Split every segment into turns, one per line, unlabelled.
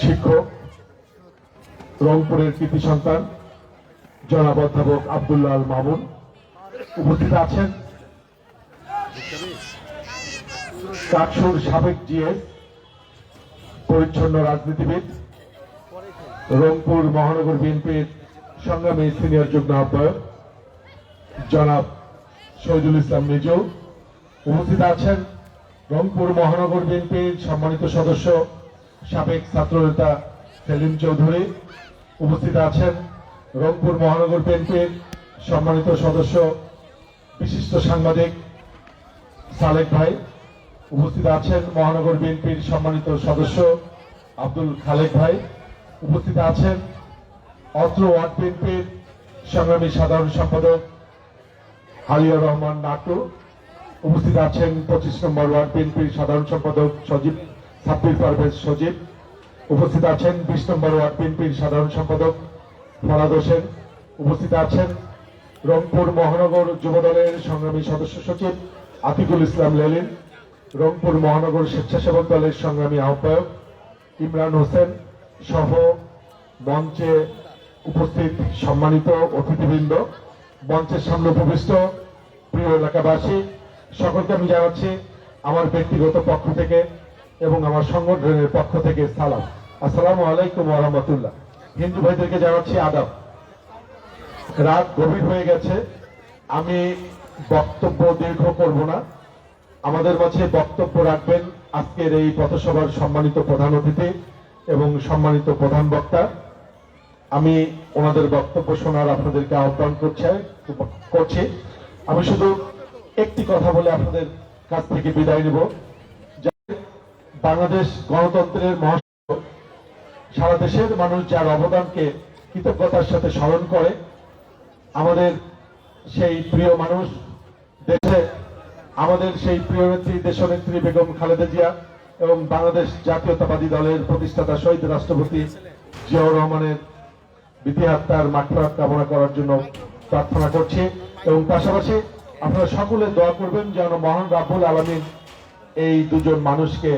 শিক্ষক, রংপুরের কৃতি সন্তান জনাব অধ্যাপক আব্দুল্লাহ আল মামুন উপস্থিত আছেন। কাকসুর সাবেক জিএস, পরিচ্ছন্ন রাজনীতিবিদ, রংপুর মহানগর বিএনপির সংগ্রামী সিনিয়র যুগ্ম আহ্বায়ক জনাব শহীদুল ইসলাম মিজু উপস্থিত আছেন। রংপুর মহানগর বিএনপির সম্মানিত সদস্য সাবেক ছাত্রনেতা সেলিম চৌধুরী উপস্থিত আছেন। রংপুর মহানগর বিএনপির সম্মানিত সদস্য বিশিষ্ট সাংবাদিক সালেক ভাই উপস্থিত আছেন। মহানগর বিএনপির সম্মানিত সদস্য আব্দুল খালেক ভাই উপস্থিত আছেন। অত্র ওয়ার্ড বিএনপির সংগ্রামী সাধারণ সম্পাদক হালিয়া রহমান নাটু উপস্থিত আছেন। 25 নম্বর ওয়ার্ড বিএনপির সাধারণ সম্পাদক সজীব সাব্বির পারভেজ সজীব উপস্থিত আছেন। 20 নম্বর ওয়ার্ড বিএনপির সাধারণ সম্পাদক ফরাদ হোসেন উপস্থিত আছেন। রংপুর মহানগর যুবদলের সংগ্রামী সদস্য সচিব আতিকুল ইসলাম লেলিন, রংপুর মহানগর স্বেচ্ছাসেবক দলের সংগ্রামী আহ্বায়ক ইমরান হোসেন সহ মঞ্চে উপস্থিত সম্মানিত অতিথিবৃন্দ, মঞ্চের সামনে উপবিষ্ট প্রিয় এলাকাবাসী, সকলকে আমি জানাচ্ছি আমার ব্যক্তিগত পক্ষ থেকে এবং আমার সংগঠনের পক্ষ থেকে সালাম। আসসালামু আলাইকুম ওয়া রাহমাতুল্লাহ। হিন্দু ভাইদেরকে জানাচ্ছি আদাব। রাত গভীর হয়ে গেছে, আমি বক্তব্য দীর্ঘ করব না। আমাদের মাঝে বক্তব্য রাখবেন আজকের এই পথসভার সম্মানিত প্রধান অতিথি এবং সম্মানিত প্রধান বক্তা। আমি ওনাদের বক্তব্য শোনার আপনাদেরকে আহ্বান করছি। আমি শুধু একটি কথা বলে আপনাদের কাছ থেকে বিদায় নেব। বাংলাদেশ গণতন্ত্রের মহাসড়ক, সারা দেশের মানুষ যার অবদানকে কৃতজ্ঞতার সাথে স্মরণ করে, আমাদের সেই প্রিয় মানুষ, দেশে আমাদের সেই প্রিয় নেত্রী দেশনেত্রী বেগম খালেদা জিয়া এবং বাংলাদেশ জাতীয়তাবাদী দলের প্রতিষ্ঠাতা শহীদ রাষ্ট্রপতি জিয়াউর রহমানের বিধি আত্মার মাগফিরাত কামনা করার জন্য প্রার্থনা করছি এবং পাশাপাশি আপনারা সকলে দোয়া করবেন যেন মহান রাব্বুল আলামিন এই দুজন মানুষকে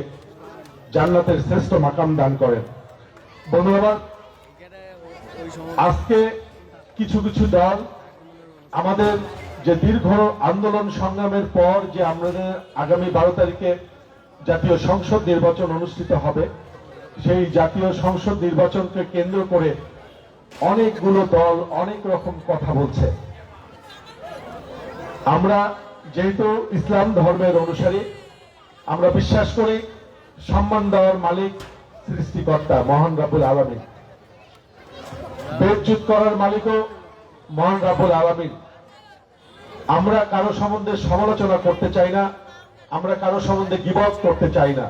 জান্নাতের শ্রেষ্ঠ মাকাম দান করেন। বন্ধুরা, আজকে কিছু কিছু দল আমাদের যে দীর্ঘ আন্দোলন সংগ্রামের পর যে আমাদের আগামী 12 তারিখে জাতীয় সংসদ নির্বাচন অনুষ্ঠিত হবে, সেই জাতীয় সংসদ নির্বাচনকে কেন্দ্র করে অনেকগুলো দল অনেক রকম কথা বলছে। আমরা যেহেতু ইসলাম ধর্মের অনুসারী, আমরা বিশ্বাস করি সম্মান দেওয়ার মালিক সৃষ্টিকর্তা মহান রাব্বুল আলামিন, বেজ্জত করার মালিকও মহান রাব্বুল আলামিন। আমরা কারো সম্বন্ধে সমালোচনা করতে চাই না, আমরা কারো সম্বন্ধে গীবত করতে চাই না।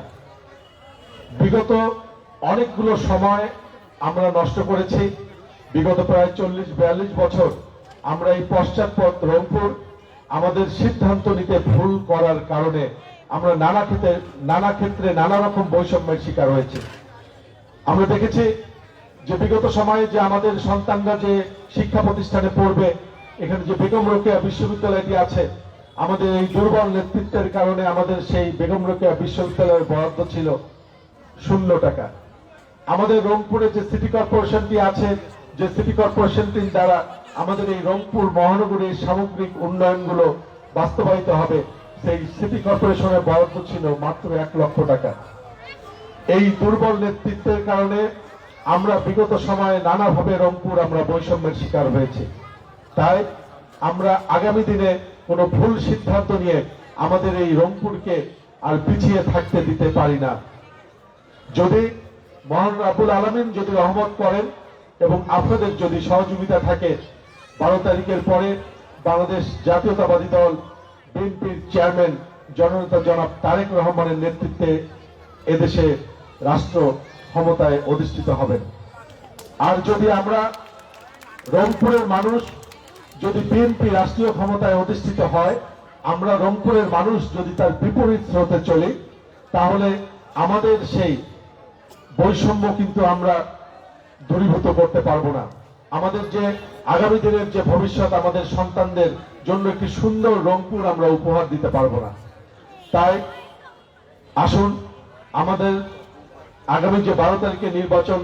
বিগত অনেকগুলো সময় আমরা নষ্ট করেছি। বিগত প্রায় 40-42 বছর আমরা এই পশ্চাৎপদ রংপুর আমাদের সিদ্ধান্ত নিতে ভুল করার কারণে আমরা নানা ক্ষেত্রে নানা রকম বৈষম্যের শিকার হয়েছে। আমরা দেখেছি যে বিগত সময়ে যে আমাদের সন্তানরা যে শিক্ষা প্রতিষ্ঠানে পড়বে, এখানে যে বেগম রোকেয়া বিশ্ববিদ্যালয়টি আছে, আমাদের এই দুর্বল নেতৃত্বের কারণে আমাদের সেই বেগম রোকেয়া বিশ্ববিদ্যালয়ের বরাদ্দ ছিল 0 টাকা। আমাদের রংপুরে যে সিটি কর্পোরেশনটি আছে, যে সিটি কর্পোরেশনটির দ্বারা আমাদের এই রংপুর মহানগরীর সামগ্রিক উন্নয়নগুলো বাস্তবায়িত হবে, সেই সিটি কর্পোরেশনের বরাদ্দ ছিল মাত্র 1 লক্ষ টাকা। এই দুর্বল নেতৃত্বের কারণে আমরা বিগত সময়ে নানাভাবে রংপুর আমরা বৈষম্যের শিকার হয়েছি। তাই আমরা আগামী দিনে কোনো ভুল সিদ্ধান্ত নিয়ে আমাদের এই রংপুরকে আর পিছিয়ে থাকতে দিতে পারি না। যদি মহান রাব্বুল আলামিন যদি রহমত করেন এবং আপনাদের যদি সহযোগিতা থাকে, 12 তারিখের পরে বাংলাদেশ জাতীয়তাবাদী দল বিএনপির চেয়ারম্যান জননেতা জনাব তারেক রহমানের নেতৃত্বে এদেশে রাষ্ট্র ক্ষমতায় অধিষ্ঠিত হবেন। আর যদি আমরা রংপুরের মানুষ যদি বিএনপি রাষ্ট্রীয় ক্ষমতায় অধিষ্ঠিত হয়, আমরা রংপুরের মানুষ যদি তার বিপরীত স্রোতে চলি, তাহলে আমাদের সেই বৈষম্য কিন্তু আমরা দূরীভূত করতে পারবো না। আমাদের যে আগামী দিনের যে ভবিষ্যৎ, আমাদের সন্তানদের জন্য একটি সুন্দর রংপুর আমরা উপহার দিতে পারবো না। তাই আসুন আমাদের আগামী যে 12 তারিখে নির্বাচন,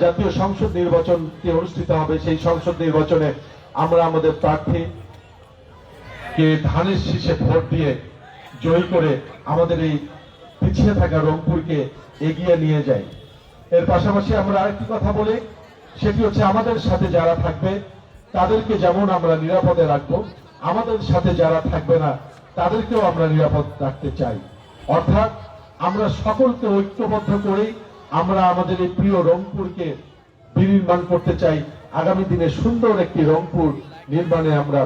জাতীয় সংসদ নির্বাচনটি অনুষ্ঠিত হবে, সেই সংসদ নির্বাচনে আমরা আমাদের প্রার্থীকে ধানের শীষে ভোট দিয়ে জয়ী করে আমাদের এই পিছিয়ে থাকা রংপুরকে এগিয়ে নিয়ে যাই। এর পাশাপাশি আমরা আরেকটি কথা বলি, সেটি হচ্ছে আমাদের সাথে যারা থাকবে তাদেরকে যেমন আমরা নিরাপদে রাখবো, আমাদের সাথে যারা থাকবে না তাদেরকেও আমরা নিরাপদ রাখতে চাই। অর্থাৎ আমরা সকলকে ঐক্যবদ্ধ করেই আমরা আমাদের এই প্রিয় রংপুরকে বিনির্মাণ করতে চাই। আগামী দিনে সুন্দর একটি রংপুর নির্মাণে আমরা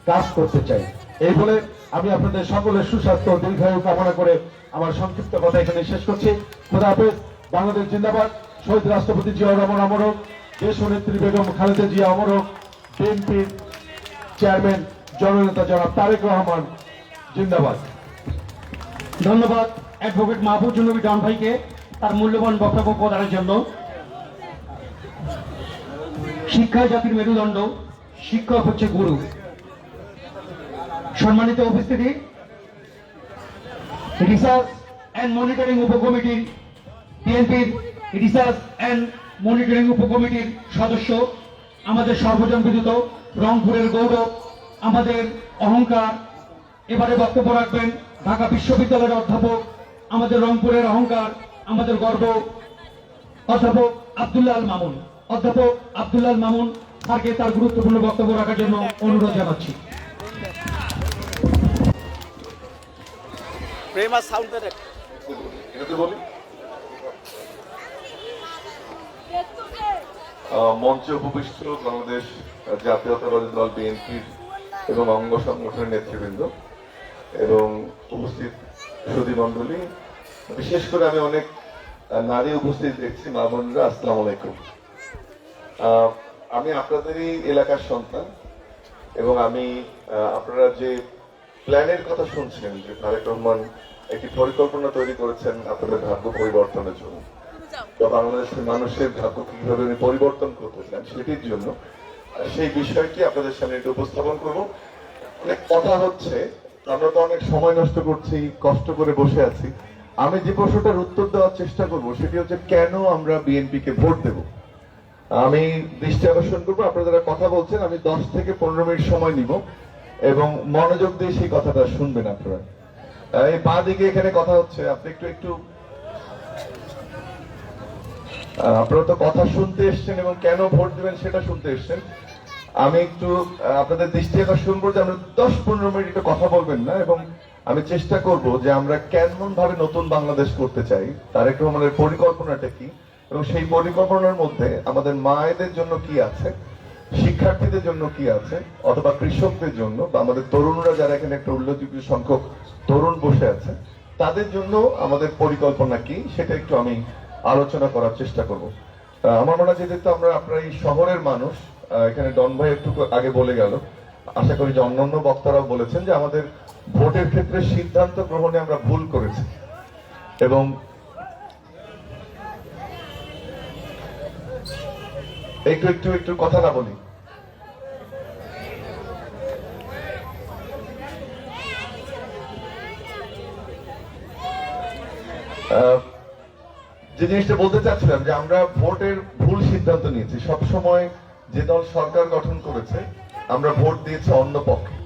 কাজ করতে চাই। এই বলে আমি আপনাদের সকলের সুস্বাস্থ্য দীর্ঘায়ু কামনা করে আমার সংক্ষিপ্ত কথা এখানে শেষ করছি। খোদা হাফেজ। বাংলাদেশ জিন্দাবাদ। শহীদ রাষ্ট্রপতি জিয়াউর রহমান অমর হোক। দেশ নেত্রী বেগম খালেদা জিয়া অমর হোক। বিএনপির চেয়ারম্যান জননেতা জনাব তারেক রহমান জিন্দাবাদ।
ধন্যবাদ অ্যাডভোকেট মাহফুজুর নবী ডন ভাইকে তার মূল্যবান বক্তব্য প্রদানের জন্য। শিক্ষা জাতির মেরুদণ্ড, শিক্ষক হচ্ছে গুরু। সম্মানিত উপস্থিতি, রিসার্চ অ্যান্ড মনিটরিং উপকমিটির বিএনপির রিসার্চ অ্যান্ড মনিটরিং উপকমিটির সদস্য, আমাদের সর্বজন বিদিত রংপুরের গৌরব, আমাদের অহংকার, এবারে বক্তব্য রাখবেন ঢাকা বিশ্ববিদ্যালয়ের অধ্যাপক, আমাদের রংপুরের অহংকার, আমাদের গর্ব, অধ্যাপক আব্দুল্লাহ আল মামুন। অধ্যাপক আব্দুল্লাহ আল মামুন স্যারকে তার গুরুত্বপূর্ণ বক্তব্য রাখার জন্য অনুরোধ জানাচ্ছি।
মঞ্চে উপবিষ্ট বাংলাদেশ জাতীয়তাবাদী দল বিএনপির এবং অঙ্গ সংগঠনের নেতৃবৃন্দ এবং উপস্থিত সুধীমণ্ডলী, বিশেষ করে আমি অনেক নারী উপস্থিত দেখছি, মা বোনরা, আসসালামু আলাইকুম। আমি আপনাদেরই এলাকার সন্তান এবং আমি আপনারা যে প্ল্যানের কথা শুনছেন, যে তারেক রহমান একটি পরিকল্পনা তৈরি করেছেন আপনাদের ভাগ্য পরিবর্তনের জন্য, বা বাংলাদেশের মানুষের ভাগ্য কিভাবে উনি পরিবর্তন করতে চান সেটির জন্য, সেই বিষয়টি আপনাদের সামনে একটু উপস্থাপন করব। অনেক কথা হচ্ছে, আমরা তো অনেক সময় নষ্ট করছি, কষ্ট করে বসে আছি। আমি যে প্রশ্নটার উত্তর দেওয়ার চেষ্টা করব সেটি হচ্ছে, কেন আমরা বিএনপিকে ভোট দেব। আমি দৃষ্টি আকর্ষণ করবো, আপনারা যারা কথা বলছেন, আমি 10 থেকে 15 মিনিট সময় নিব এবং মনোযোগ দিয়ে সেই কথাটা শুনবেন আপনারা। এই বাঁ দিকে এখানে কথা হচ্ছে, আপনি একটু একটু আপনারা তো কথা শুনতে এসছেন এবং কেন ভোট দেবেন সেটা শুনতে এসছেন। আমি একটু আপনাদের দৃষ্টি আকর্ষণ করবো যে আমরা 10-15 মিনিট একটু কথা বলবেন না, এবং আমি চেষ্টা করব যে আমরা কেমন ভাবে নতুন বাংলাদেশ করতে চাই, তারেক রহমানের পরিকল্পনাটা কি, এবং সেই পরিকল্পনার মধ্যে আমাদের মায়েদের জন্য কি আছে, শিক্ষার্থীদের জন্য কি আছে, অথবা কৃষকদের জন্য, বা আমাদের তরুণরা যারা এখানে একটা উল্লেখযোগ্য সংখ্যক তরুণ বসে আছে, তাদের জন্য আমাদের পরিকল্পনা কি, সেটা একটু আমি আলোচনা করার চেষ্টা করব। আমার মনে হয় যেহেতু আমরা আপনার এই শহরের মানুষ, এখানে ডন ভাই একটু আগে বলে গেল, আশা করি যে অন্যান্য বক্তারাও বলেছেন যে আমাদের ভোটের ক্ষেত্রে সিদ্ধান্ত গ্রহণে আমরা ভুল করেছি, এবং একটু একটু একটু কথা না বলি। যে জিনিসটা বলতে চাচ্ছিলাম যে আমরা ভোটের ভুল সিদ্ধান্ত নিয়েছি। সব সময় যে দল সরকার গঠন করেছে আমরা ভোট দিয়েছি অন্য পক্ষে।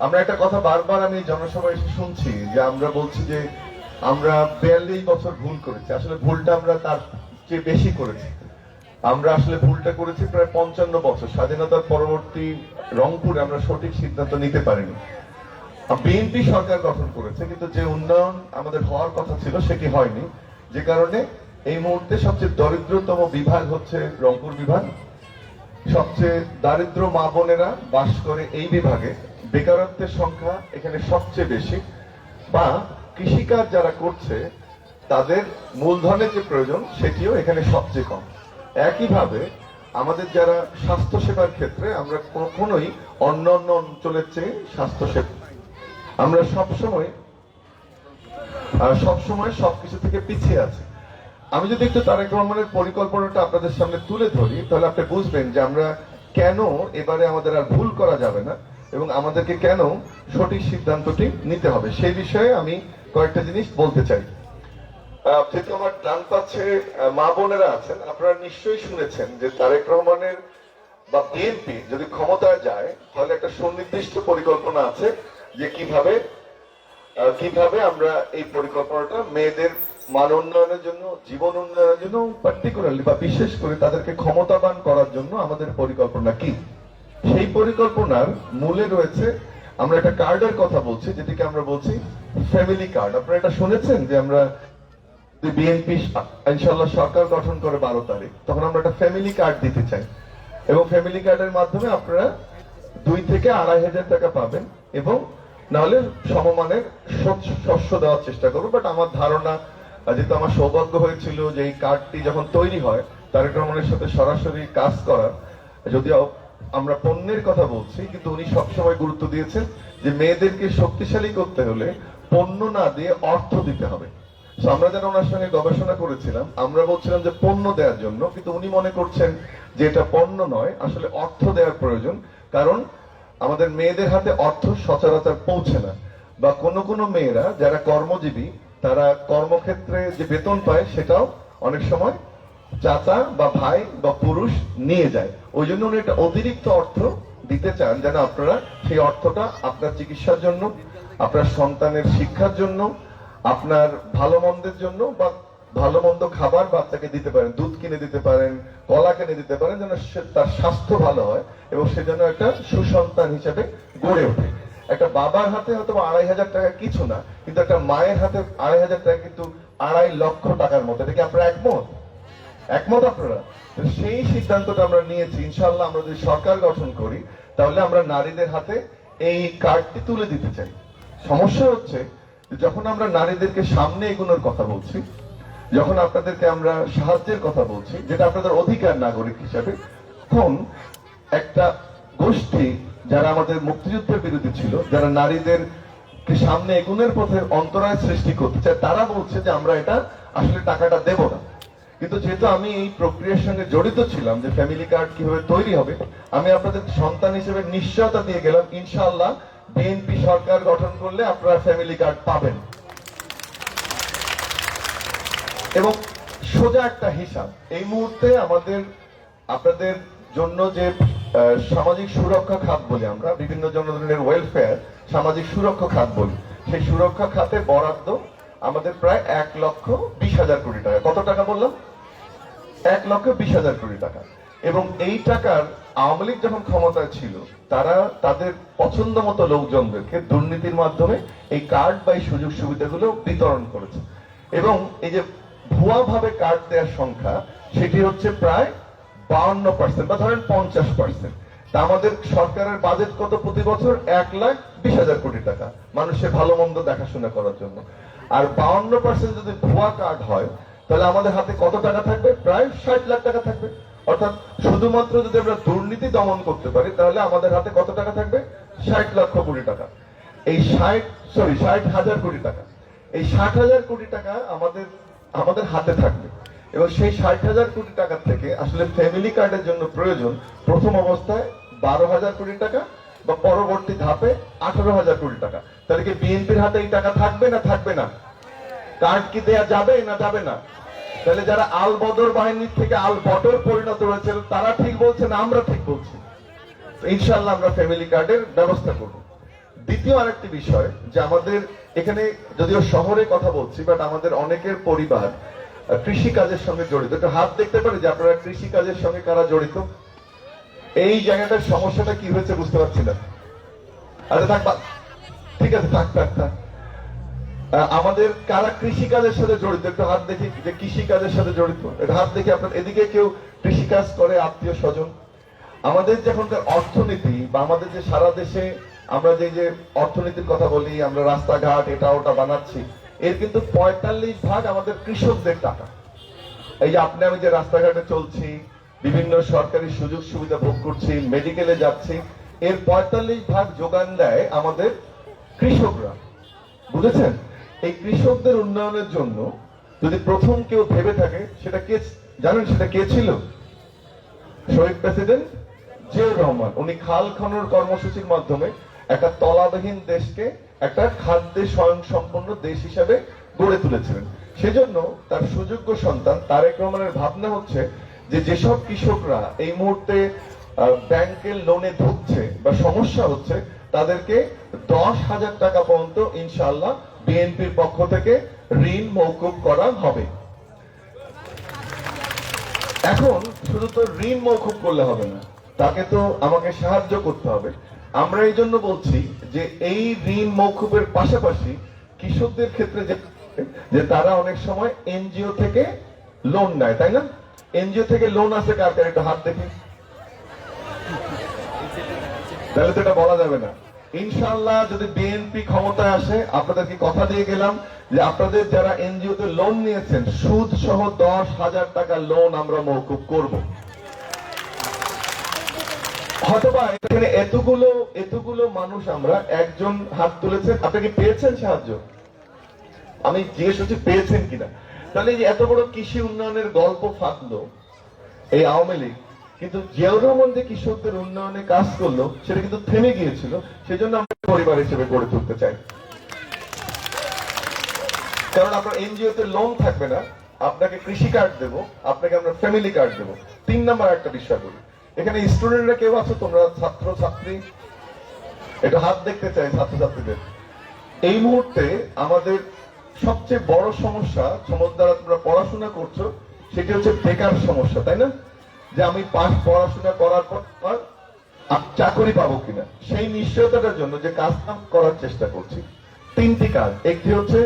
আমরা একটা কথা বারবার আমি জনসভায় এসে শুনছি যে আমরা বলছি যে আমরা 42 বছর ভুল করেছি। আসলে ভুলটা আমরা তার চেয়ে বেশি করেছি। আমরা আসলে ভুলটা করেছি প্রায় 55 বছর। স্বাধীনতার পরবর্তী রংপুরে আমরা সঠিক সিদ্ধান্ত নিতে পারিনি। বিএনপি সরকার গঠন করেছে, কিন্তু যে উন্নয়ন আমাদের হওয়ার কথা ছিল সেটি হয়নি, যে কারণে এই মুহূর্তে সবচেয়ে দরিদ্রতম বিভাগ হচ্ছে রংপুর বিভাগ। সবচেয়ে দারিদ্র মা বোনেরা বাস করে এই বিভাগে, বেকারত্বের সংখ্যা এখানে সবচেয়ে বেশি, বা কৃষিকাজ যারা করছে তাদের মূলধনের যে প্রয়োজন সেটিও এখানে সবচেয়ে কম। একইভাবে আমাদের যারা স্বাস্থ্য সেবার ক্ষেত্রে আমরা কখনোই অন্য অন্য অঞ্চলের চেয়ে স্বাস্থ্যসেবা আমরা সবসময় সবকিছু থেকে পিছিয়ে আছি। আমি যদি একটু তারেক রহমানের পরিকল্পনাটা আপনাদের সামনে তুলে ধরি, তাহলে আপনি বুঝবেন যে আমরা কেন এবারে আমাদের আর ভুল করা যাবে না এবং আমাদেরকে কেন সঠিক সিদ্ধান্তটি নিতে হবে। সেই বিষয়ে আমি কয়েকটা জিনিস বলতে চাই। যেহেতু আমার ডান পাচ্ছে মা বোনেরা আছেন, আপনারা নিশ্চয়ই শুনেছেন যে তারেক রহমানের বা বিএনপি যদি ক্ষমতায় যায় তাহলে একটা সুনির্দিষ্ট পরিকল্পনা আছে যে কিভাবে আমরা এই পরিকল্পনাটা মেয়েদের মান উন্নয়নের জন্য, জীবন উন্নয়নের জন্য, পার্টিকুলারলি বা বিশেষ করে তাদেরকে ক্ষমতাবান করার জন্য আমাদের পরিকল্পনা কি। সেই পরিকল্পনার মূলে রয়েছে, আমরা একটা কার্ডের কথা বলছি যেটিকে আমরা বলছি ফ্যামিলি কার্ড। আপনারা এটা শুনেছেন যে আমরা বিএনপি ইনশাআল্লাহ সরকার গঠন করে 12 তারিখ, তখন আমরা একটা ফ্যামিলি কার্ড দিতে চাই এবং ফ্যামিলি কার্ডের মাধ্যমে আপনারা 2 থেকে 2,500 টাকা পাবেন এবং নাহলে সমমানের শস্য দেওয়ার চেষ্টা করবো। বাট আমার ধারণা, যেহেতু আমার সৌভাগ্য হয়েছিল যে এই কার্ডটি যখন তৈরি হয় তারেক রহমানের সাথে সরাসরি কাজ করার, যদিও আমরা পণ্যের কথা বলছি কিন্তু উনি সবসময় গুরুত্ব দিয়েছেন যে মেয়েদেরকে শক্তিশালী করতে হলে পণ্য না দিয়ে অর্থ দিতে হবে। আমরা যারা ওনার সঙ্গে গবেষণা করেছিলাম আমরা বলছিলাম যে পণ্য দেওয়ার জন্য, কিন্তু উনি মনে করছেন যে এটা পণ্য নয়, আসলে অর্থ দেওয়ার প্রয়োজন। কারণ আমাদের মেয়েদের হাতে অর্থ সচরাচর পৌঁছে না, বা কোনো মেয়েরা যারা কর্মজীবী তারা কর্মক্ষেত্রে যে বেতন পায় সেটাও অনেক সময় চাচা বা ভাই বা পুরুষ নিয়ে যায়। ওই জন্য উনি একটা অতিরিক্ত অর্থ দিতে চান যেন আপনারা সেই অর্থটা আপনার চিকিৎসার জন্য, আপনার সন্তানের শিক্ষার জন্য, আপনার ভালো মন্দের জন্য বা ভালো মন্দ খাবার বাচ্চাকে দিতে পারেন, দুধ কিনে দিতে পারেন, কলা কিনে দিতে পারেন, যেন তার স্বাস্থ্য ভালো হয় এবং সে যেন একটা সুসন্তান হিসেবে গড়ে ওঠে। একটা বাবার হাতে হয়তো 2,500 টাকা কিছু না, কিন্তু একটা মায়ের হাতে 2,500 টাকা কিন্তু 2.5 লক্ষ টাকার মতো। এটা কি আপনারা একমত আপনারা? সেই সিদ্ধান্তটা আমরা নিয়েছি। ইনশাআল্লাহ আমরা যদি সরকার গঠন করি তাহলে আমরা নারীদের হাতে এই কার্ডটি তুলে দিতে চাই। সমস্যা হচ্ছে যখন আমরা নারীদেরকে সামনে এগোনোর কথা বলছি, যখন আপনাদেরকে আমরা সাহায্যের কথা বলছি, যেটা আপনাদের অধিকার নাগরিক হিসাবে, তখন একটা গোষ্ঠী যারা আমাদের মুক্তিযুদ্ধের বিরোধী ছিল, যারা নারীদের সামনে এগোনোর পথে অন্তরায় সৃষ্টি করতে চায়, তারা বলছে যে আমরা এটা আসলে টাকাটা দেব না। কিন্তু যেহেতু আমি এই প্রক্রিয়ার সঙ্গে জড়িত ছিলাম যে ফ্যামিলি কার্ড কিভাবে তৈরি হবে, আমি আপনাদের সন্তান হিসেবে নিশ্চয়তা দিয়ে গেলাম ইনশাআল্লাহ বিএনপি সরকার গঠন করলে আপনারা ফ্যামিলি কার্ড পাবেন। এবং সোজা একটা হিসাব, এই মুহূর্তে আপনাদের জন্য যে সামাজিক সুরক্ষা খাত বলি আমরা, বিভিন্ন ধরনের ওয়েলফেয়ার সামাজিক সুরক্ষা খাত বলি, সেই সুরক্ষা খাতে বরাদ্দ আমাদের প্রায় 1,20,000 কোটি টাকা। কত টাকা বললাম? 1,20,000 কোটি টাকা। এবং এই টাকার আওয়ামী লীগ যখন ক্ষমতায় ছিল তারা তাদের পছন্দ মতো লোকজনদেরকে দুর্নীতির মাধ্যমে এই কার্ড বা এই সুযোগ সুবিধাগুলো বিতরণ করেছে। এবং এই যে ভুয়া ভাবে কার্ড দেওয়ার সংখ্যা সেটি হচ্ছে প্রায় 52% বা ধরেন 50%। তা আমাদের সরকারের বাজেট কত প্রতি বছর? 1,20,000 কোটি টাকা মানুষের ভালো মন্দ দেখাশোনা করার জন্য। আর 52% যদি ভুয়া কার্ড হয় তাহলে আমাদের হাতে কত টাকা থাকবে? প্রায় 60 লাখ টাকা থাকবে। অর্থাৎ শুধুমাত্র যদি আমরা দুর্নীতি দমন করতে পারি তাহলে আমাদের হাতে কত টাকা থাকবে? 60 লক্ষ কোটি টাকা। এই 60,000 কোটি টাকা, এই 60,000 কোটি টাকা আমাদের হাতে থাকবে। এবং সেই 60,000 কোটি টাকা থেকে আসলে ফ্যামিলি কার্ডের জন্য প্রয়োজন প্রথম অবস্থায় 12,000 কোটি টাকা বা পরবর্তী ধাপে 18,000 কোটি টাকা। তাহলে কি বিএনপির হাতে এই টাকা থাকবে না থাকবে না? কার্ড কি দেয়া যাবে না যাবে না? তাহলে যারা আল বদর বাহিনীর থেকে আল বদর পরিণত হয়েছে তারা ঠিক বলছে না আমরা ঠিক বলছি? ইনশাআল্লাহ আমরা ফ্যামিলি কার্ডের ব্যবস্থা করব। দ্বিতীয় আরেকটি বিষয় যে আমাদের এখানে যদিও শহরে কথা বলছি, বাট আমাদের অনেকের পরিবার কৃষি কাজের সঙ্গে জড়িত। একটু হাত দেখতে পারি যে আপনারা কৃষি কাজের সঙ্গে কারা জড়িত? এই জায়গাটার সমস্যাটা কি হয়েছে বুঝতে পারছি না। আচ্ছা থাক, ঠিক আছে, থাক। আমাদের কারা কৃষি কাজের সাথে জড়িত একটু হাত দেখি, যে কৃষি কাজের সাথে জড়িত এটা হাত দেখি। আপনার এদিকে কেউ কৃষি কাজ করে আত্মীয় স্বজন? আমাদের যে এখনকার অর্থনীতি বা আমাদের যে সারা দেশে আমরা যে অর্থনীতির কথা বলি, আমরা রাস্তাঘাট এটা ওটা বানাচ্ছি, এর কিন্তু 45% আমাদের কৃষকদের টাকা। এই যে আমি যে রাস্তাঘাটে চলছি, বিভিন্ন সরকারি সুযোগ সুবিধা ভোগ করছি, মেডিকেলে যাচ্ছি, এর 45% যোগান দেয় আমাদের কৃষকরা। বুঝেছেন? এই কৃষকদের উন্নয়নের জন্য যদি প্রথম কেউ ভেবে থাকে সেটা কে জানেন? সেটা কে ছিল? শহীদ প্রেসিডেন্ট জিয়াউর রহমান। উনি খাল খনন কর্মসূচির মাধ্যমে একটা তলাবিহীন দেশকে একটা খাদ্যে স্বয়ংসম্পন্ন দেশ হিসাবে গড়ে তুলেছিলেন। সেজন্য তার সুযোগ্য সন্তান তারেক রহমানের ভাবনা হচ্ছে যে যেসব কৃষকরা এই মুহূর্তে ব্যাংকের লোনে ধুকছে বা সমস্যা হচ্ছে তাদেরকে 10,000 টাকা পর্যন্ত ইনশাআল্লাহ বিএনপির পক্ষ থেকে ঋণ মওকুফ করা হবে। এখন শুধু তো ঋণ মওকুফ করলে হবে না, তাকে তো আমাকে সাহায্য করতে হবে। আমরা এই জন্য বলছি যে এই ঋণ মওকুফের পাশাপাশি কৃষকদের ক্ষেত্রে যে তারা অনেক সময় এনজিও থেকে লোন নেয়, তাই না? এনজিও থেকে লোন আছে কার কার, একটু হাত দেখি। তাহলে তো এটা বলা যাবে না। ইনশাআল্লাহ যদি বিএনপি ক্ষমতায় আসে, আপনাদেরকে কথা দিয়ে গেলাম যে আপনাদের যারা এনজিও তে লোন নিয়েছেন সুদ সহ 10,000 টাকা লোন আমরা মওকুফ করব। হয়তোবা এখানে এতগুলো মানুষ, আমরা একজন হাত তুলেছেন, আপনি কি পেয়েছেন সাহায্য? আমি জিজ্ঞেস করছি পেয়েছেন কিনা। তাহলে এই যে এত বড় কৃষি উন্নয়নের গল্প ফাঁকলো এই আওয়ামী লীগ, কিন্তু জিয়াউর রহমান যে কৃষকদের উন্নয়নে কাজ করলো সেটা কিন্তু থেমে গিয়েছিল। সেজন্য আমরা পরিবার হিসেবে গড়ে তুলতে চাই। কারণ আপনার এনজিও তে লোন থাকবে না, আপনাকে কৃষি কার্ড দেবো, আপনাকে আমরা ফ্যামিলি কার্ড দেবো। 3 নাম্বার একটা বিষয় বলি, এখানে স্টুডেন্টরা কেউ আছো তোমরা, ছাত্র ছাত্রী, এটা হাত দেখতে চাই ছাত্রছাত্রীদের। এই মুহূর্তে আমাদের সবচেয়ে বড় সমস্যা, দ্বারা তোমরা পড়াশোনা করছো, সেটি হচ্ছে বেকার সমস্যা, তাই না? যে আমি পড়াশোনা করার পর চাকরি পাবো কিনা, সেই নিশ্চয়তার জন্য যে কাজ করার চেষ্টা করছি। 3টি কাজ। একটি হচ্ছে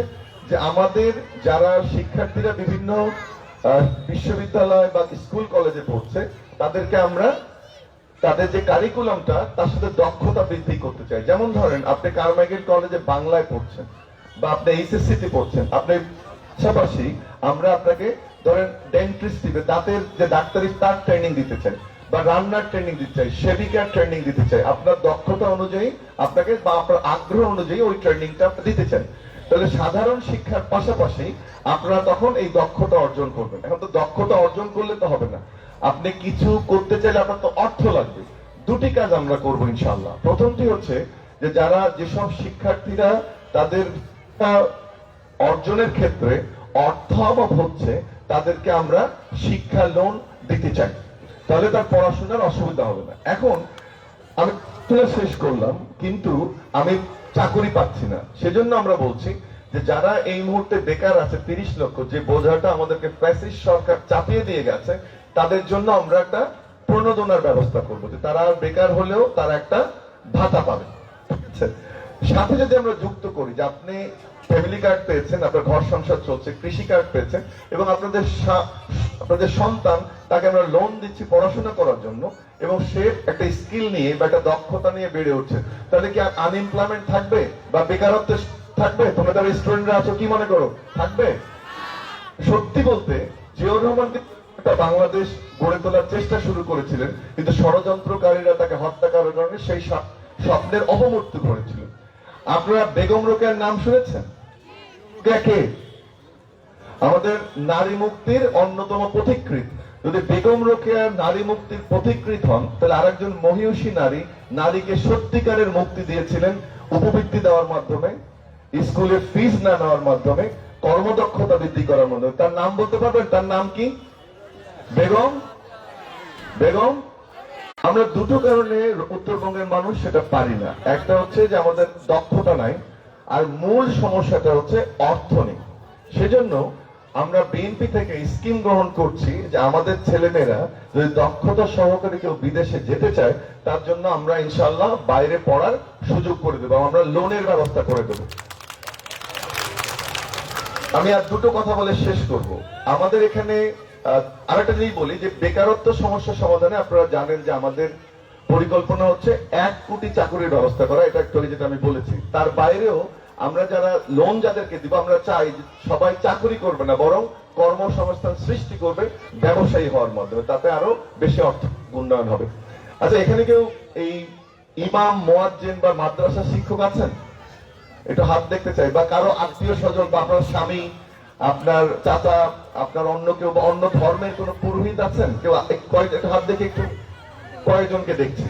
যে আমাদের যারা শিক্ষার্থীরা বিভিন্ন বিশ্ববিদ্যালয় বা স্কুল কলেজে পড়ছে তাদেরকে আমরা তাদের যে কারিকুলামটা তার সাথে দক্ষতা বৃদ্ধি করতে চাই। যেমন ধরেন আপনি কারমাইকেল কলেজে বাংলায় পড়ছেন বা আপনি এইচএসসি তে পড়ছেন, আপনি পাশাপাশি আমরা আপনাকে ধরেন ডেন্টিস্ট্রি, দাঁতের যে ডাক্তারি তার ট্রেনিং দিতে চাই, বা রান্নার ট্রেনিং দিতে চাই, সেবিকার ট্রেনিং দিতে চাই। আপনার দক্ষতা অনুযায়ী আপনাকে বা আপনার আগ্রহ অনুযায়ী ওই ট্রেনিংটা দিতে চান। তাহলে সাধারণ শিক্ষার পাশাপাশি আপনারা তখন এই দক্ষতা অর্জন করবেন। এখন তো দক্ষতা অর্জন করলে তো হবে না, আপনি কিছু করতে চাইলে আপনার তো অর্থ লাগবে। 2টি কাজ আমরা করবো ইনশাআল্লাহ। প্রথমটি হচ্ছে যে যারা যেসব শিক্ষার্থীরা তাদের অর্জনের ক্ষেত্রে অর্থ অভাব হচ্ছে তাদেরকে আমরা শিক্ষা লোন দিতে চাই, তাহলে তার পড়াশোনার অসুবিধা হবে না। এখন আমি শেষ করলাম কিন্তু আমি চাকরি পাচ্ছি না, সেজন্য আমরা বলছি যে যারা এই মুহূর্তে বেকার আছে 30 লক্ষ, যে বোঝাটা আমাদেরকে ফ্যাসিস্ট সরকার চাপিয়ে দিয়ে গেছে, তাদের জন্য আমরা একটা প্রণোদনার ব্যবস্থা করবো, যে তারা বেকার হলেও তারা একটা ভাতা পাবে। সাথে যদি আমরা যুক্ত করি যে আপনি ফ্যামিলি কার্ড পেয়েছেন, আপনার ঘর সংসার চলছে, কৃষি কার্ড পেয়েছেন, এবং আপনাদের সন্তান তাকে আমরা লোন দিচ্ছি পড়াশোনা করার জন্য, এবং সে একটা স্কিল নিয়ে বা একটা দক্ষতা নিয়ে বেড়ে উঠছে, তাহলে কি আনএমপ্লয়মেন্ট থাকবে বা বেকারত্ব থাকবে? তোমরা যারা স্টুডেন্টরা আছো কি মনে করো থাকবে? সত্যি বলতে জিয়াউর রহমান বাংলাদেশ গড়ে তোলার চেষ্টা শুরু করেছিলেন, কিন্তু ষড়যন্ত্রকারীরা তাকে হত্যা করার কারণে সেই স্বপ্নের অপমৃত্যু করেছিল। আপনারা বেগম রোকেয়ার নাম শুনেছেন? কে? আমাদের নারী মুক্তির অন্যতম পথিকৃৎ। যদি বেগম রোকেয়া নারী মুক্তির পথিকৃৎ হন, তাহলে আরেকজন মহিষী নারীকে সত্যিকারের মুক্তি দিয়েছিলেন উপবৃত্তি দেওয়ার মাধ্যমে, স্কুলের ফিস না নেওয়ার মাধ্যমে, কর্মদক্ষতা বৃদ্ধি করার মাধ্যমে। তার নাম বলতে পারবেন? তার নাম কি? বেগম। আমরা 2টো কারণে উত্তরবঙ্গের মানুষ সেটা পারি না। একটা হচ্ছে যে আমাদের দক্ষতা নাই, আর মূল সমস্যাটা হচ্ছে অর্থ নেই। সেজন্য আমরা বিএনপি থেকে স্কিম গ্রহণ করছি যে আমাদের ছেলেমেয়েরা যদি দক্ষতা সহকারে কেউ বিদেশে যেতে চায়, তার জন্য আমরা ইনশাআল্লাহ বাইরে পড়ার সুযোগ করে দেবো, আমরা লোনের ব্যবস্থা করে দেবো। আমি আর 2টো কথা বলে শেষ করব। আমাদের এখানে আরেকটা জিনিস বলি যে বেকারত্ব সমস্যা সমাধানে আপনারা জানেন যে আমাদের পরিকল্পনা হচ্ছে 1 কোটি চাকরির ব্যবস্থা করা, এটা একটু যেটা আমি বলেছি। তার বাইরেও আমরা যারা লোন যাদেরকে দিব, আমরা চাই সবাই চাকরি করবে না, বরং কর্মসংস্থান সৃষ্টি করবে ব্যবসায়ী হওয়ার মাধ্যমে, তাতে আরো বেশি অর্থ উন্নয়ন হবে। আচ্ছা, এখানে কেউ এই ইমাম, মুয়াজ্জিন বা মাদ্রাসা শিক্ষক আছেন? একটু হাত দেখতে চাই। বা কারো আত্মীয় স্বজন বা আপনার স্বামী, আপনার চাচা, আপনার অন্য কেউ বা অন্য ধর্মের কোন পুরোহিত আছেন কেউ? একটু হাত দেখে, একটু কয়েকজনকে দেখছি।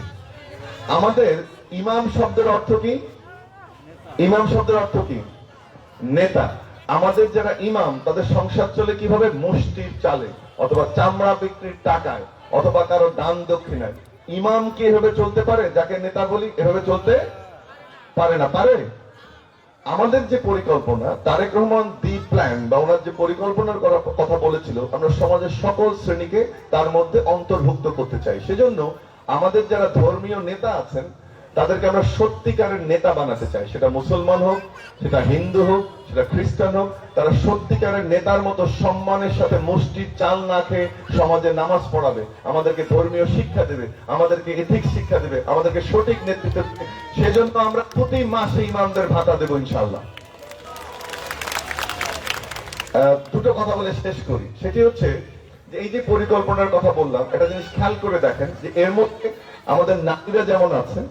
আমাদের ইমাম শব্দের অর্থ কি? ইমাম শব্দের অর্থ কি? নেতা। আমাদের যারা ইমাম তাদের সংসার চলে কিভাবে? মুষ্টির চালে, অথবা চামড়া বিক্রির টাকায়, অথবা কারো দান দক্ষিণায়। ইমাম কি এভাবে চলতে পারে? যাকে নেতা বলি এভাবে চলতে পারে না। পারে? আমাদের যে পরিকল্পনা, তারেক রহমান দি প্ল্যান বা ওনার যে পরিকল্পনার কথা বলেছিল, আমরা সমাজের সকল শ্রেণীকে তার মধ্যে অন্তর্ভুক্ত করতে চাই। সেজন্য আমাদের যারা ধর্মীয় নেতা আছেন তাদেরকে আমরা সত্যিকারের নেতা বানাতে চাই। সেটা মুসলমান হোক, সেটা হিন্দু হোক, সেটা খ্রিস্টান হোক, তারা সত্যিকারের নেতার মতো সম্মানের সাথে মুষ্টির চাল না খেয়ে সমাজে নামাজ পড়াবে, আমাদেরকে ধর্মীয় শিক্ষা দেবে, আমাদেরকে এথিক্স শিক্ষা দেবে, আমাদেরকে সঠিক নেতৃত্ব দেবে। সেজন্য আমরা প্রতি মাসে ইমামদের ভাতা দেবো ইনশাআল্লাহ। দুটো কথা বলে শেষ করি। সেটি হচ্ছে যে এই যে পরিকল্পনার কথা বললাম, একটা জিনিস খেয়াল করে দেখেন যে এর মধ্যে আমাদের নারীরা যেমন আছে,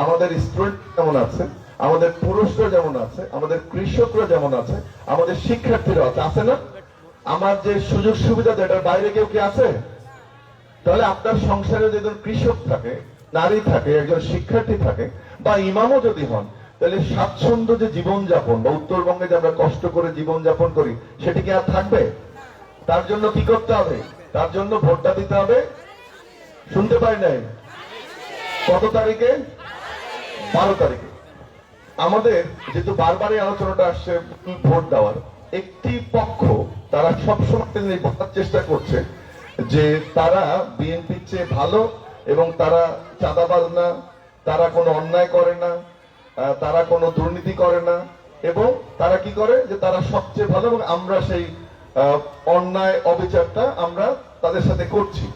আমাদের স্টুডেন্ট যেমন আছে, আমাদের পুরুষরা যেমন আছে, আমাদের কৃষকরা যেমন আছে, আমাদের শিক্ষার্থীরা আছে, আছে না? আমার যে সুযোগ সুবিধা এটার বাইরে কেউ কি আছে? তাহলে আপনার সংসারে যদি কৃষক থাকে, নারী থাকে, একজন শিক্ষার্থী থাকে, বা ইমামও যদি হন, তাহলে স্বাচ্ছন্দ্য যে জীবনযাপন বা উত্তরবঙ্গে যে আমরা কষ্ট করে জীবনযাপন করি সেটি কি আর থাকবে? তার জন্য কি করতে হবে? তার জন্য ভোটটা দিতে হবে। শুনতে পাই নাই? কত তারিখে? 12 তারিখে। আমাদের যেহেতু বারবারই আলোচনাটা আসছে ভোট দেওয়ার, একটি পক্ষ তারা সবসময় বলার চেষ্টা করছে যে তারা বিএনপির চেয়ে ভালো এবং তারা চাঁদাবাজ না, তারা কোনো অন্যায় করে না, তারা কোনো দুর্নীতি করে না, এবং তারা কি করে যে তারা সবচেয়ে ভালো এবং আমরা সেই অন্যায় অবিচারটা আমরা তাদের সাথে করছি।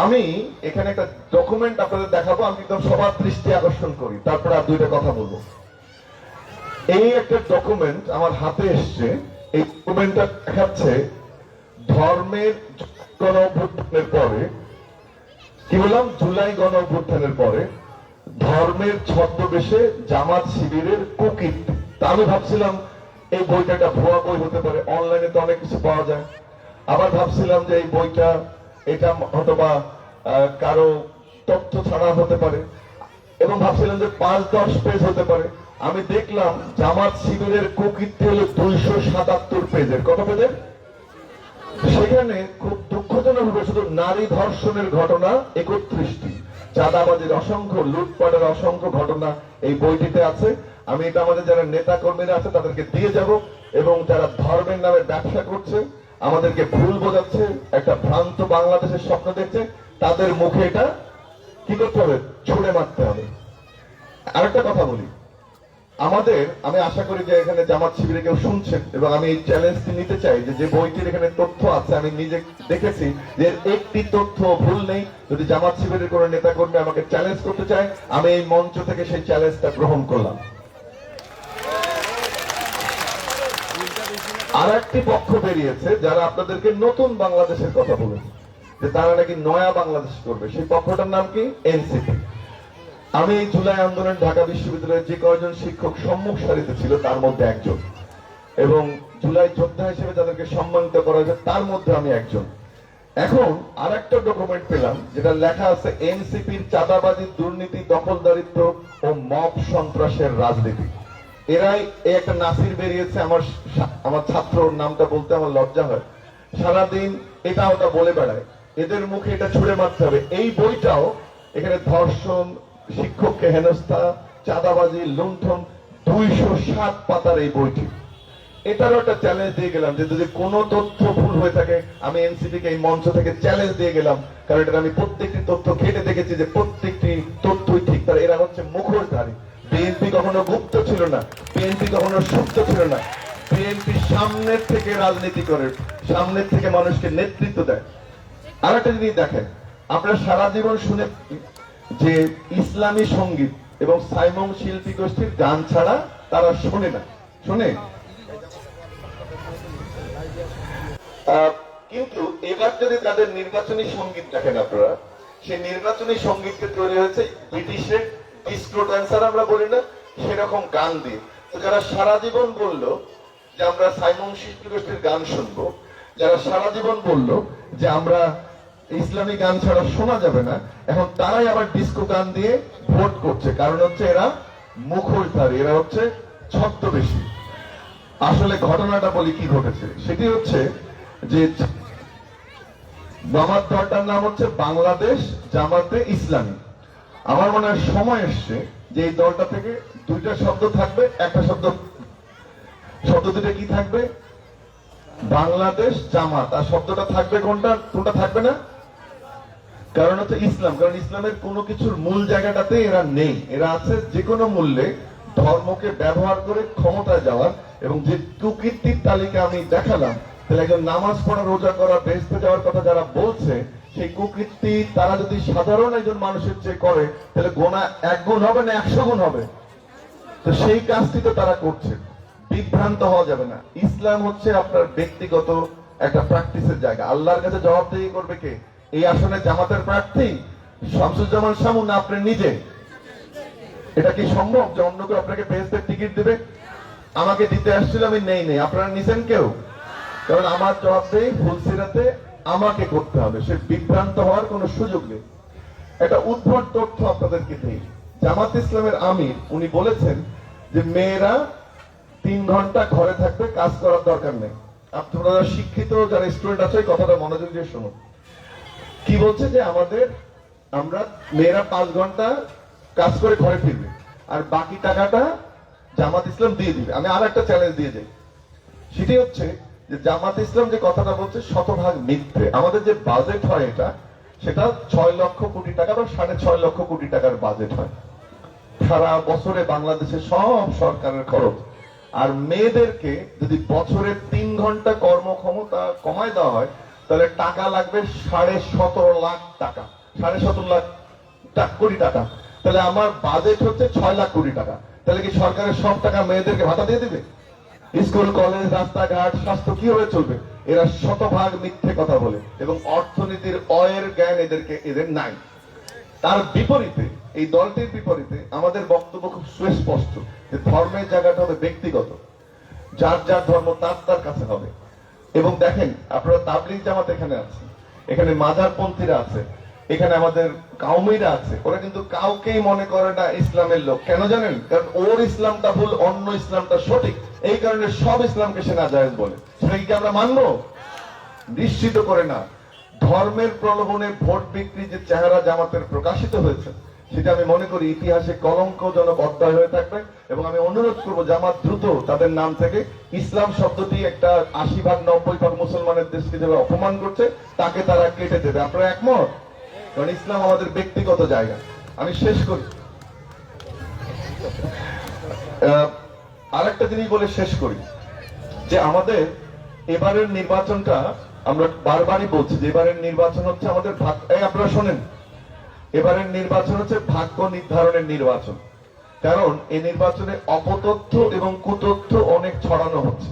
আমি এখানে একটা ডকুমেন্ট আপনাদের দেখাবো, আমি একদম সবার দৃষ্টি আকর্ষণ করি, তারপরে আর দুইটা কথা বলবো। এই একটা ডকুমেন্ট আমার হাতে এসছে। এই ডকুমেন্টটা দেখাচ্ছে ধর্মের গণ অভ্যুত্থানের পরে, কি বললাম, জুলাই গণ অভ্যুত্থানের পরে ধর্মের ছদ্মবেশে জামাত শিবিরের কুকীর্তি। তা আমি ভাবছিলাম এই বইটা একটা ভুয়া বই হতে পারে, অনলাইনে তো অনেক কিছু পাওয়া যায়। আবার ভাবছিলাম যে এই বইটা এটা হয়তোবা কারো তথ্য ছাড়া হতে পারে, এবং ভাবছিলাম যে 5-10 পেজ হতে পারে। আমি দেখলাম জামাত শিবিরের কুকীর্তি হলো 277 পেজের। কত পেজের? সেখানে খুব দুঃখজনক ভাবে শুধু নারী ধর্ষণের ঘটনা 31টি, চাঁদাবাজির অসংখ্য, লুটপাটের অসংখ্য ঘটনা এই বইটিতে আছে। আমি এটা আমাদের যারা নেতা কর্মীরা আছে তাদেরকে দিয়ে যাব, এবং যারা ধর্মের নামে ব্যবসা করছে, আমাদেরকে ভুল বোঝাচ্ছে, একটা ভ্রান্ত বাংলাদেশের স্বপ্ন দেখছে, তাদের মুখে এটা কি করতে হবে? ছুঁড়ে মারতে হবে। আরেকটা কথা বলি, আমাদের, আমি আশা করি যে এখানে জামাত শিবিরে কেউ শুনছেন, এবং আমি এই চ্যালেঞ্জটি নিতে চাই যে বইটির এখানে তথ্য আছে, আমি নিজে দেখেছি যে একটি তথ্য ভুল নেই। যদি জামাত শিবিরের কোন নেতা কর্মী আমাকে চ্যালেঞ্জ করতে চায়, আমি এই মঞ্চ থেকে সেই চ্যালেঞ্জটা গ্রহণ করলাম। আর একটি পক্ষ বেরিয়েছে যারা আপনাদেরকে নতুন বাংলাদেশের কথা বলেছে, যে তারা নাকি নয়া বাংলাদেশ করবে। সেই পক্ষটার নাম কি? এনসিপি। আমি জুলাই আন্দোলন ঢাকা বিশ্ববিদ্যালয়ের যে কয়েকজন শিক্ষক সম্মুখ সারিতে ছিল তার মধ্যে একজন, এবং জুলাই যোদ্ধা হিসেবে যাদেরকে সম্মানিত করা হয়েছে তার মধ্যে আমি একজন। এখন আর একটা ডকুমেন্ট পেলাম যেটা লেখা আছে এনসিপির চাঁদাবাজি, দুর্নীতি, দখলদারিত্ব ও মব সন্ত্রাসের রাজনীতি। এরাই এই একটা নাসির বেরিয়েছে, আমার ছাত্রর নামটা বলতে আমার লজ্জা হয়, সারাদিন এটা ওটা বলে বেড়ায়, এদের মুখে এটা ছুড়ে মারতে হবে। এই বইটাও এখানে ধর্ষণ, শিক্ষককে হেনস্থা, চাঁদাবাজি, লুণ্ঠন, 207 পাতার এই বইটি। এটারও একটা চ্যালেঞ্জ দিয়ে গেলাম যে যদি কোনো তথ্য ভুল হয়ে থাকে, আমি এনসিপিকে এই মঞ্চ থেকে চ্যালেঞ্জ দিয়ে গেলাম, কারণ এটা আমি প্রত্যেকটি তথ্য ঘেটে দেখেছি যে প্রত্যেকটি তথ্যই ঠিক। তার এরা হচ্ছে মুখোশধারী। বিএনপি কখনো গুপ্ত ছিল না, বিএনপি কখনো সুপ্ত ছিল না। বিএনপি সামনের থেকে রাজনীতি করে, সামনের থেকে মানুষকে নেতৃত্ব দেয়। আর একটা জিনিস দেখেন, আমরা সারা জীবন শুনে যে ইসলামী সঙ্গীত এবং সাইমন শিল্পী গোষ্ঠীর গান ছাড়া তারা শোনে না, শোনে। কিন্তু এবার যদি তাদের নির্বাচনী সঙ্গীত দেখেন আপনারা, সেই নির্বাচনী সঙ্গীতকে তৈরি হয়েছে ব্রিটিশের ডিস্কো ড্যান্সার আমরা বলি না, সেরকম গান দিয়ে। তো যারা সারা জীবন বললো যে আমরা সাইমন শিল্পী গোষ্ঠীর গান শুনবো, যারা সারা জীবন বললো যে আমরা ইসলামী গান ছাড়া শোনা যাবে না, এখন তারাই আবার ডিস্কো গান দিয়ে ভোট করছে। কারণ হচ্ছে এরা মুখোশধারী, এরা হচ্ছে ছদ্মবেশী। আসলে ঘটনাটা বলি কি ঘটেছে, সেটি হচ্ছে যে জামাত দলটার নাম হচ্ছে বাংলাদেশ জামাতে ইসলামী। আমার মনে হয় সময় এসছে যে এই দলটা থেকে দুইটা শব্দ থাকবে, একটা শব্দ দুটো কি থাকবে, বাংলাদেশ জামাত, আর শব্দটা থাকবে কোনটা থাকবে না, কারণ হচ্ছে ইসলাম। কারণ ইসলামের কোনো কিছুর মূল জায়গাটাতে এরা নেই, এরা আছে যে কোনো মূল্যে ধর্মকে ব্যবহার করে ক্ষমতায় যাওয়ার। এবং যে কুকীর্তির তালিকা আমি দেখালাম, তাহলে একজন নামাজ পড়া রোজা করা বেহেশতে যাওয়ার কথা যারা বলছে, সেই কুকীর্তি তারা যদি সাধারণ একজন মানুষের চেয়ে করে, তাহলে গোনা 1 গুণ হবে না 100 গুণ হবে। তো সেই কাজটি তো তারা করছে, বিভ্রান্ত হওয়া যাবে না। ইসলাম হচ্ছে আপনার ব্যক্তিগত একটা প্র্যাকটিসের জায়গা। আল্লাহর কাছে জবাবদিহি করবে কে? এই আসনে জামাতের প্রার্থী শামসুজ্জামান শামু না আপনি নিজে? এটা কি সম্ভব যে অন্য কেউ আপনাকে বেহেশতের টিকিট দেবে? আমাকে দিতে আসছিল, আমি নেই, আপনারা নিছেন কেউ? কারণ আমার জবাবদিহি ফুলসিরাতে আমাকে করতে হবে, সে বিভ্রান্ত হওয়ার কোনো সুযোগ নেই। একটা উদ্ভট তথ্য আপনাদেরকে দিই। জামাত ইসলামের আমির উনি বলেছেন যে মেয়েরা 3 ঘন্টা ঘরে থাকবে, কাজ করার দরকার নেই। আপনারা শিক্ষিত যারা স্টুডেন্ট আছে কথাটা মনোযোগ দিয়ে শুনুন। কি বলছে যে আমরা মেয়েরা 5 ঘন্টা কাজ করে ঘরে ফিরবে, আর বাকি টাকাটা জামাত ইসলাম দিয়ে দিবে। আমি আর একটা চ্যালেঞ্জ দিয়ে যাই, সেটি হচ্ছে যে জামাত ইসলাম যে কথাটা বলছে শতভাগ মিথ্যে। আমাদের যে বাজেট হয় সেটা 6 লক্ষ কোটি টাকা বা 6.5 লক্ষ কোটি টাকার বাজেট হয় সারা বছরে বাংলাদেশের সব সরকারের খরচ। আর মেয়েদেরকে যদি বছরে 3 ঘন্টা কর্মক্ষমতা কমায় দেওয়া হয়, তাহলে টাকা লাগবে 17.5 লাখ টাকা, 17.5 লাখ কোটি টাকা। তাহলে আমার বাজেট হচ্ছে 6 লাখ কোটি টাকা। তাহলে কি সরকারের সব টাকা মেয়েদেরকে ভাতা দিয়ে দিবে? স্কুল কলেজ রাস্তাঘাট স্বাস্থ্য কিভাবে চলবে? এরা শতভাগ মিথ্যে কথা বলে এবং অর্থনীতির অয়ের জ্ঞান এদের নাই। তার বিপরীতে, এই দলটির বিপরীতে আমাদের বক্তব্য খুব সুস্পষ্ট যে ধর্মের জায়গাটা হবে ব্যক্তিগত, যার যার ধর্ম তার কাছে হবে। এবং দেখেন আপনারা তাবলিগ জামাত এখানে আছে, এখানে মাজারপন্থীরা আছে, এখানে আমাদের কাউমিরা আছে, ওরা কিন্তু কাউকেই মনে করে না ইসলামের লোক। কেন জানেন? কারণ ওর ইসলামটা ভুল, অন্য ইসলামটা সঠিক। এই কারণে সব ইসলামকে সে নাজায়েজ বলে। সেটা কি আমরা মানবো? নিশ্চিত করে না। ধর্মের প্রলোভনে ভোট বিক্রি যে চেহারা জামাতের প্রকাশিত হয়েছে, সেটা আমি মনে করি ইতিহাসে কলঙ্কজনক অধ্যায় হয়ে থাকবে। এবং আমি অনুরোধ করবো জামাত দ্রুত তাদের নাম থেকে ইসলাম শব্দটি একটা 80-90% মুসলমানের দেশকে যারা অপমান করছে তাকে তারা কেটে দেবে। আপনারা একমত? কারণ ইসলাম আমাদের ব্যক্তিগত জায়গা। আমি শেষ করি, আরেকটা জিনিস বলে শেষ করি যে আমাদের এবারের নির্বাচনটা, আমরা বারবারই বলছি যে এবারের নির্বাচন হচ্ছে আমাদের আপনারা শোনেন, এবারের নির্বাচন হচ্ছে ভাগ্য নির্ধারণের নির্বাচন। কারণ এই নির্বাচনে অপতথ্য এবং কুতথ্য অনেক ছড়ানো হচ্ছে।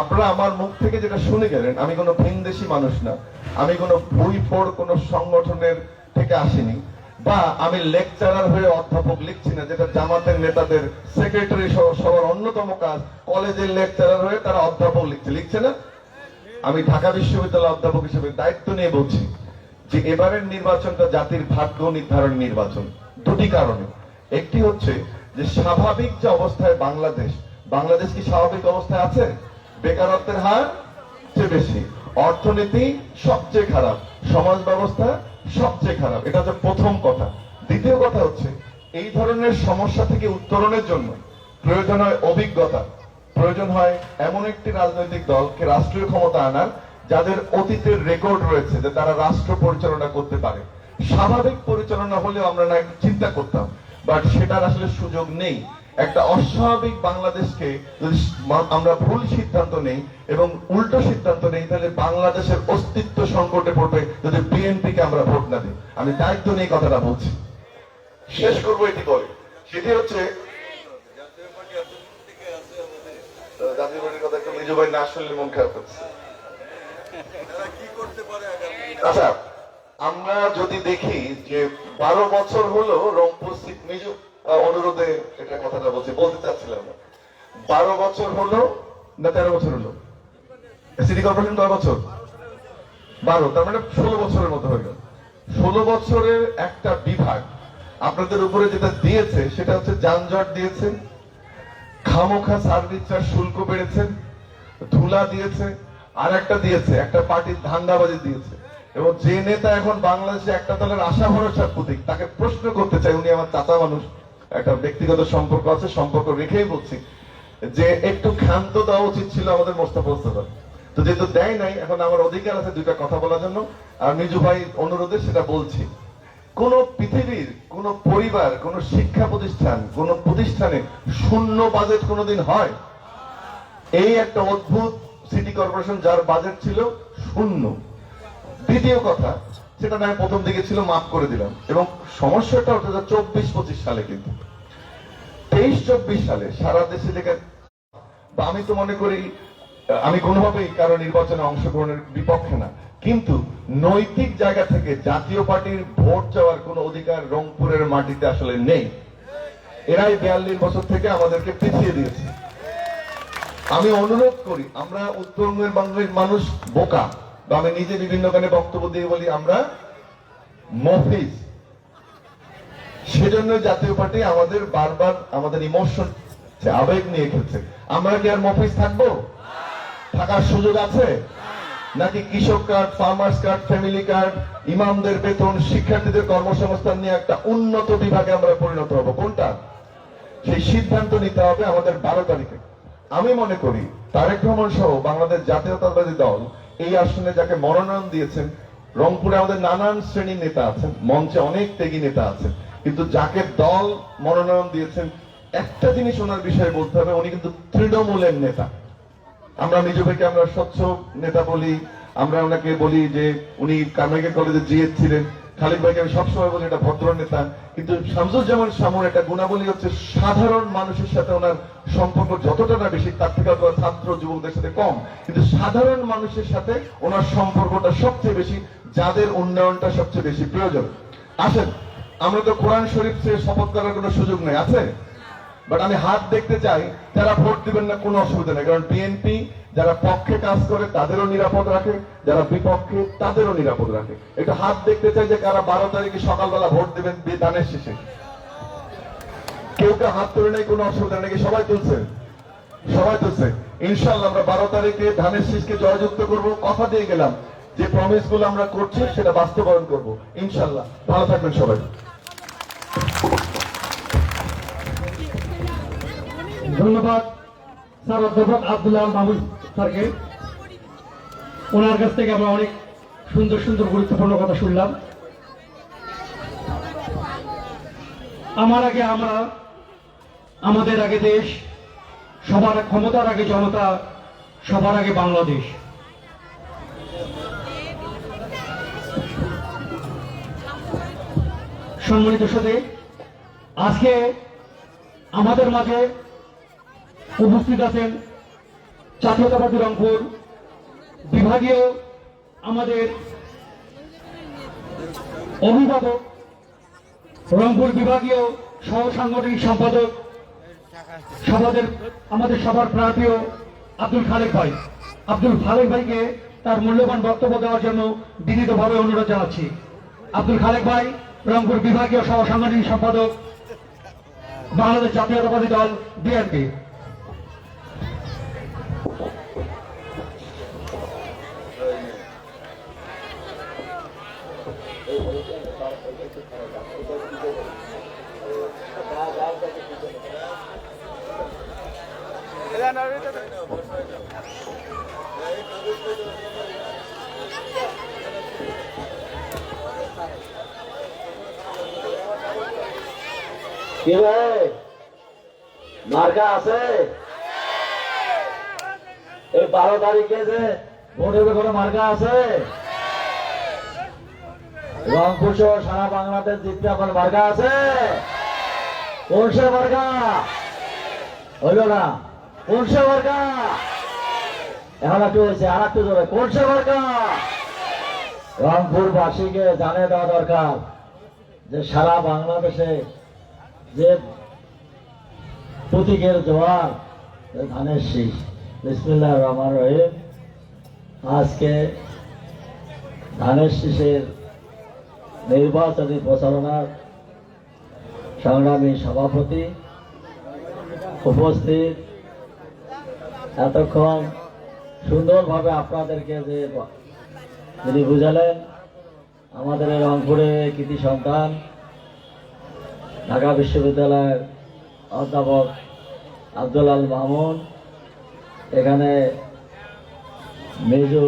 আপনারা আমার মুখ থেকে যেটা শুনে গেলেন, আমি কোনো ভিনদেশী মানুষ না, আমি কোনো বই পড় কোনো সংগঠনের থেকে আসিনি, বা আমি লেকচারার হয়ে অধ্যাপক লিখছি না, যেটা জামাতের নেতাদের সেক্রেটারি সবার অন্যতম কাজ। কলেজের লেকচারার হয়ে তারা অধ্যাপক লিখছে না। আমি ঢাকা বিশ্ববিদ্যালয় অধ্যাপক হিসেবে দায়িত্ব নিয়ে বলছি যে এবারের নির্বাচনটা জাতির ভাগ্য নির্ধারণ নির্বাচন। দুটি কারণে। একটি হচ্ছে যে স্বাভাবিক যে অবস্থায় বাংলাদেশ কি স্বাভাবিক অবস্থায় আছে? বেকারত্বের হার সবচেয়ে বেশি, অর্থনীতি সবচেয়ে খারাপ, সমাজ ব্যবস্থা সবচেয়ে খারাপ। এটা হচ্ছে প্রথম কথা। দ্বিতীয় কথা হচ্ছে এই ধরনের সমস্যা থেকে উত্তরণের জন্য প্রয়োজন হয় অভিজ্ঞতা, প্রয়োজন হয় এমন একটি রাজনৈতিক দলকে রাষ্ট্রীয় ক্ষমতা আনার যাদের অতীতের রেকর্ড রয়েছে যে তারা রাষ্ট্র পরিচালনা করতে পারে। স্বাভাবিক পরিচালনা হলেও আমরা না একটু চিন্তা করতাম, বাট সেটার আসলে সুযোগ নেই। একটা অস্বাভাবিক বাংলাদেশকে যদি আমরা ভুল সিদ্ধান্ত নেই এবং উল্টো সিদ্ধান্ত নেই, তাহলে বাংলাদেশের অস্তিত্ব সংকটে পড়বে যদি বিএনপিকে আমরা ভোট না দিই। আমি দায়িত্ব নিয়ে কথাটা বলছি। শেষ করবো এটি বলে, সেটি হচ্ছে জাতীয় পার্টির কথা একটু মেজু ভাই না শুনলে মন খারাপ হচ্ছে। আচ্ছা, আমরা যদি দেখি যে 12 বছর হলো রংপুর সিট মেজু অনুরোধে এটা কথাটা বলতে চাচ্ছিলাম না। 12 বছর হলো না 13 বছর হলো সিটি কর্পোরেশন? কয় বছর? 12, তার মানে 16 বছরের মতো হয়ে গেল। 16 বছরের একটা বিভাগ আপনাদের উপরে যেটা দিয়েছে সেটা হচ্ছে যানজট দিয়েছে, খামোখা সার্ভিস চার্জ শুল্ক বেড়েছে, ধুলা দিয়েছে, আর একটা দিয়েছে, একটা পার্টির ধান্দাবাজি দিয়েছে। এবং যে নেতা এখন বাংলাদেশে একটা দলের আশা ভরসার প্রতীক, তাকে প্রশ্ন করতে চাই, উনি আমার চাচা মানুষ, একটা ব্যক্তিগত সম্পর্ক আছে, সম্পর্ক রেখেই বলছি যে একটু ক্ষান্ত দেওয়া উচিত ছিল আমাদের মোস্তফা মোস্তফা। তো যেহেতু দেয় নাই, এখন আমার অধিকার আছে দুইটা কথা বলার জন্য, আর মিজু ভাই অনুরোধে সেটা বলছি। কোন পৃথিবীর কোন পরিবার, কোন শিক্ষা প্রতিষ্ঠান, কোন প্রতিষ্ঠানে শূন্য বাজেট কোনোদিন হয়? এই একটা অদ্ভুত সিটি কর্পোরেশন যার বাজেট ছিল শূন্য। দ্বিতীয় কথা, সেটা না প্রথম দিকে ছিল, মাফ করে দিলাম। এবং সমস্যাটা হচ্ছে 24-25 সালে, কিন্তু 23-24 সালে সারা দেশে থেকে, বা আমি তো মনে করি আমি কোনোভাবেই কারো নির্বাচনে অংশগ্রহণের বিপক্ষে না, কিন্তু নৈতিক জায়গা থেকে জাতীয় পার্টির ভোট চাওয়ার কোনো অধিকার রংপুরের মাটিতে আসলে নেই। এরাই 42 বছর থেকে আমাদেরকে পিছিয়ে দিয়েছে। আমি অনুরোধ করি, আমরা উত্তরবঙ্গের বাংলার মানুষ বোকা, বা আমি নিজে বিভিন্ন গানে বক্তব্য দিয়ে বলি আমরা মফিজ। সেজন্য জাতীয় পার্টি আমাদের বারবার আমাদের ইমোশন, আবেগ নিয়ে খেলছে। আমরা কি আর মফিজ থাকবো? থাকার সুযোগ আছে নাকি? কৃষক card, farmers card, family card, ইমামদের বেতন, শিক্ষার্থীদের কর্মসংস্থান নিয়ে একটা উন্নত বিভাগে আমরা পরিণত হব, কোনটা? সেই সিদ্ধান্ত নিতে হবে আমাদের 12 তারিখে। আমি মনে করি তারেক রহমান সহ বাংলাদেশ জাতীয়তাবাদী দল এই আসনে যাকে মনোনয়ন দিয়েছেন, রংপুরে আমাদের নানান শ্রেণীর নেতা আছেন, মঞ্চে অনেক ত্যাগী নেতা আছেন, কিন্তু যাকে দল মনোনয়ন দিয়েছেন, একটা জিনিস ওনার বিষয়ে বলতে হবে, উনি কিন্তু তৃণমূলের নেতা। আমরা মিজু ভাইকে আমরা স্বচ্ছ নেতা বলি, আমরা ওনাকে বলি যে উনি কারমাইকেল কলেজে জিএস ছিলেন। খালিদ ভাইকে আমি সবসময় বলি এটা ভদ্র নেতা। কিন্তু শামসুজ্জামান শামুর একটা গুণাবলী হচ্ছে সাধারণ মানুষের সাথে ওনার সম্পর্ক যতটা না বেশি, তার থেকে ছাত্র যুবকদের সাথে কম, কিন্তু সাধারণ মানুষের সাথে ওনার সম্পর্কটা সবচেয়ে বেশি, যাদের উন্নয়নটা সবচেয়ে বেশি প্রয়োজন। আসেন, আমরা তো কোরআন শরীফ থেকে শপথ করার কোনো সুযোগ নেই, আছে? বাট আমি হাত দেখতে চাই, যারা ভোট দিবেন না কোনো অসুবিধা নেই, কারণ বিএনপি যারা পক্ষে কাজ করে তাদেরও নিরাপদ রাখে, যারা বিপক্ষে তাদেরও নিরাপদ রাখে। একটু হাত দেখতে চাই যে কারা 12 তারিখে সকালবেলা ভোট দেবেন ধানের শেষে। কেউ কেউ হাত তুলে নেই, কোনো অসুবিধা নাকি? সবাই তুলছে, সবাই তুলছে। ইনশাল্লাহ আমরা 12 তারিখে ধানের শীষকে জয়যুক্ত করব, কথা দিয়ে গেলাম। যে প্রমিস গুলো আমরা করছি সেটা বাস্তবায়ন করব ইনশাল্লাহ। ভালো থাকবেন সবাই।
ধন্যবাদ স্যার অধ্যাপক আব্দুল্লাহ মাহমুদ স্যারকে। ওনার কাছ থেকে আমরা অনেক সুন্দর সুন্দর গুরুত্বপূর্ণ কথা শুনলাম। আমার আগে আমরা, আমাদের আগে দেশ, সবার ক্ষমতার আগে জনতা, সবার আগে বাংলাদেশ। সম্মানিত সাথে, আজকে আমাদের মাঝে উপস্থিত আছেন জাতীয়তাবাদী রংপুর বিভাগীয় আমাদের অভিভাবক, রংপুর বিভাগীয় সহ সাংগঠনিক সম্পাদক, আমাদের সবার প্রাণপ্রিয় আব্দুল খালেক ভাই। আব্দুল খালেক ভাইকে তার মূল্যবান বক্তব্য দেওয়ার জন্য বিনীতভাবে অনুরোধ জানাচ্ছি। আব্দুল খালেক ভাই, রংপুর বিভাগীয় সহ সাংগঠনিক সম্পাদক, বাংলাদেশ জাতীয়তাবাদী দল বিএনপি।
কি রে, মার্কা আছে? এই 12 তারিখে যে ভোট হবে কোনো মার্কা আছে? রংপুর সহ সারা বাংলাদেশ জিততে আপনার মার্কা আছে? কোন সে মার্কা? হইল না? কোন সে মার্কা? এখন একটু হয়েছে, আর একটু জোরে, কোন সে মার্কা? রংপুরবাসীকে জানিয়ে দেওয়া দরকার যে সারা বাংলাদেশে যে প্রতীকের জোয়ার, ধানের শীষ। বিসমিল্লাহির রহমানির রহিম। আজকে ধানের শীষের নির্বাচনী প্রচারণার সংগ্রামী সভাপতি উপস্থিত, এতক্ষণ সুন্দরভাবে আপনাদেরকে যে যিনি বুঝালেন, আমাদের এই রংপুরে কৃতি সন্তান ঢাকা বিশ্ববিদ্যালয়ের অধ্যাপক আব্দুল আল মামুন, এখানে মেজু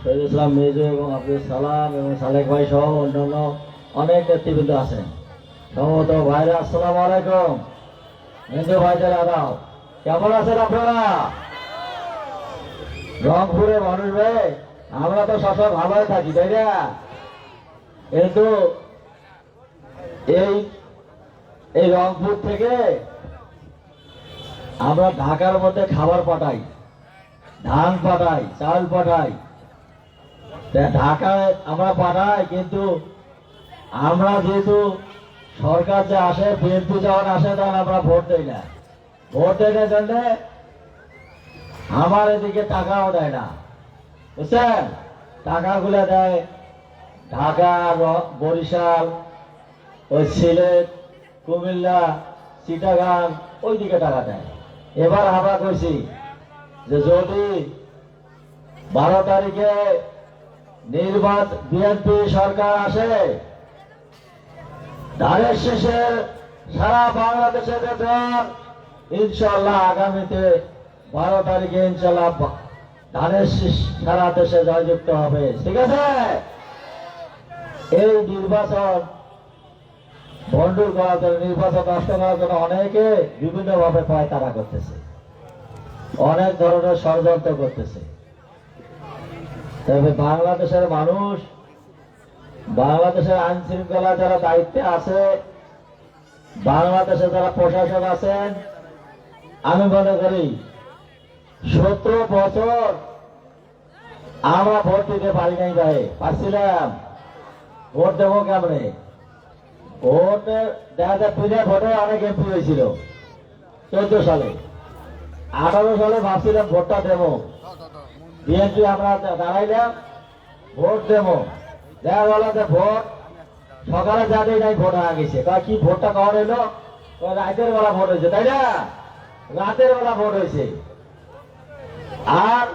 শহীদ ইসলাম মেজু এবং আব্দুল সালাম এবং সালেক ভাই সহ অন্যান্য অনেক নেতৃবৃন্দ আছেন। সম্ভবত ভাইরা, আসসালামু আলাইকুম। হিন্দু ভাইদের আদাব, কেমন আছেন আপনারা? রংপুরে মানুষ ভাই, আমরা তো সবসময় ভালোই থাকি, তাই না? কিন্তু এই রংপুর থেকে আমরা ঢাকার মধ্যে খাবার পাঠাই, ধান পাঠাই, চাল পাঠাই। ঢাকায় আমরা পাঠাই, কিন্তু আমরা যেহেতু সরকার যে আসে, বিএনপি যখন আসে তখন আমরা ভোট দেই না। ভোট দেওয়ার জন্য আমার এদিকে টাকাও দেয় না, বুঝছেন? টাকাগুলো দেয় ঢাকা, বরিশাল, ওই সিলেট, কুমিল্লা, চিটাগাং, ওইদিকে টাকা দেয়। এবার আমরা কইছি যে যদি 12 তারিখে বিএনপি সরকার আসে, ধানের শেষে সারা বাংলাদেশে বেতন ইনশাল্লাহ আগামীতে 12 তারিখে ইনশাল্লাহ ধানের শীষ সারা দেশে জয়যুক্ত হবে, ঠিক আছে? এই নির্বাচন ভণ্ডুল করার জন্য, নির্বাচন নষ্ট করার জন্য অনেকে বিভিন্নভাবে পায়তারা করতেছে, অনেক ধরনের ষড়যন্ত্র করতেছে। তবে বাংলাদেশের মানুষ, বাংলাদেশের আইন শৃঙ্খলা যারা দায়িত্বে আছে, বাংলাদেশে যারা প্রশাসন আছেন, আমি মনে করি 17 বছর আমরা ভোট দিতে পারি নাই ভাই, পারছিলাম? ভোট দেবো কেমনে? ভোট দেখা যায় বিনা ভোটে অনেক এমপি হয়েছিল 14 সালে। 18 সালে ভাবছিলাম ভোটটা দেবো, বিএনপি আমরা দাঁড়াইলাম, ভোট দেবো। দেখা গেল যে ভোট সকালে যাদের নাই, ভোট হয়ে গেছে। কি ভোটটা কখন এলো? রাতের বেলা ভোট হয়েছে, তাই না? রাতের বেলা ভোট হয়েছে। আর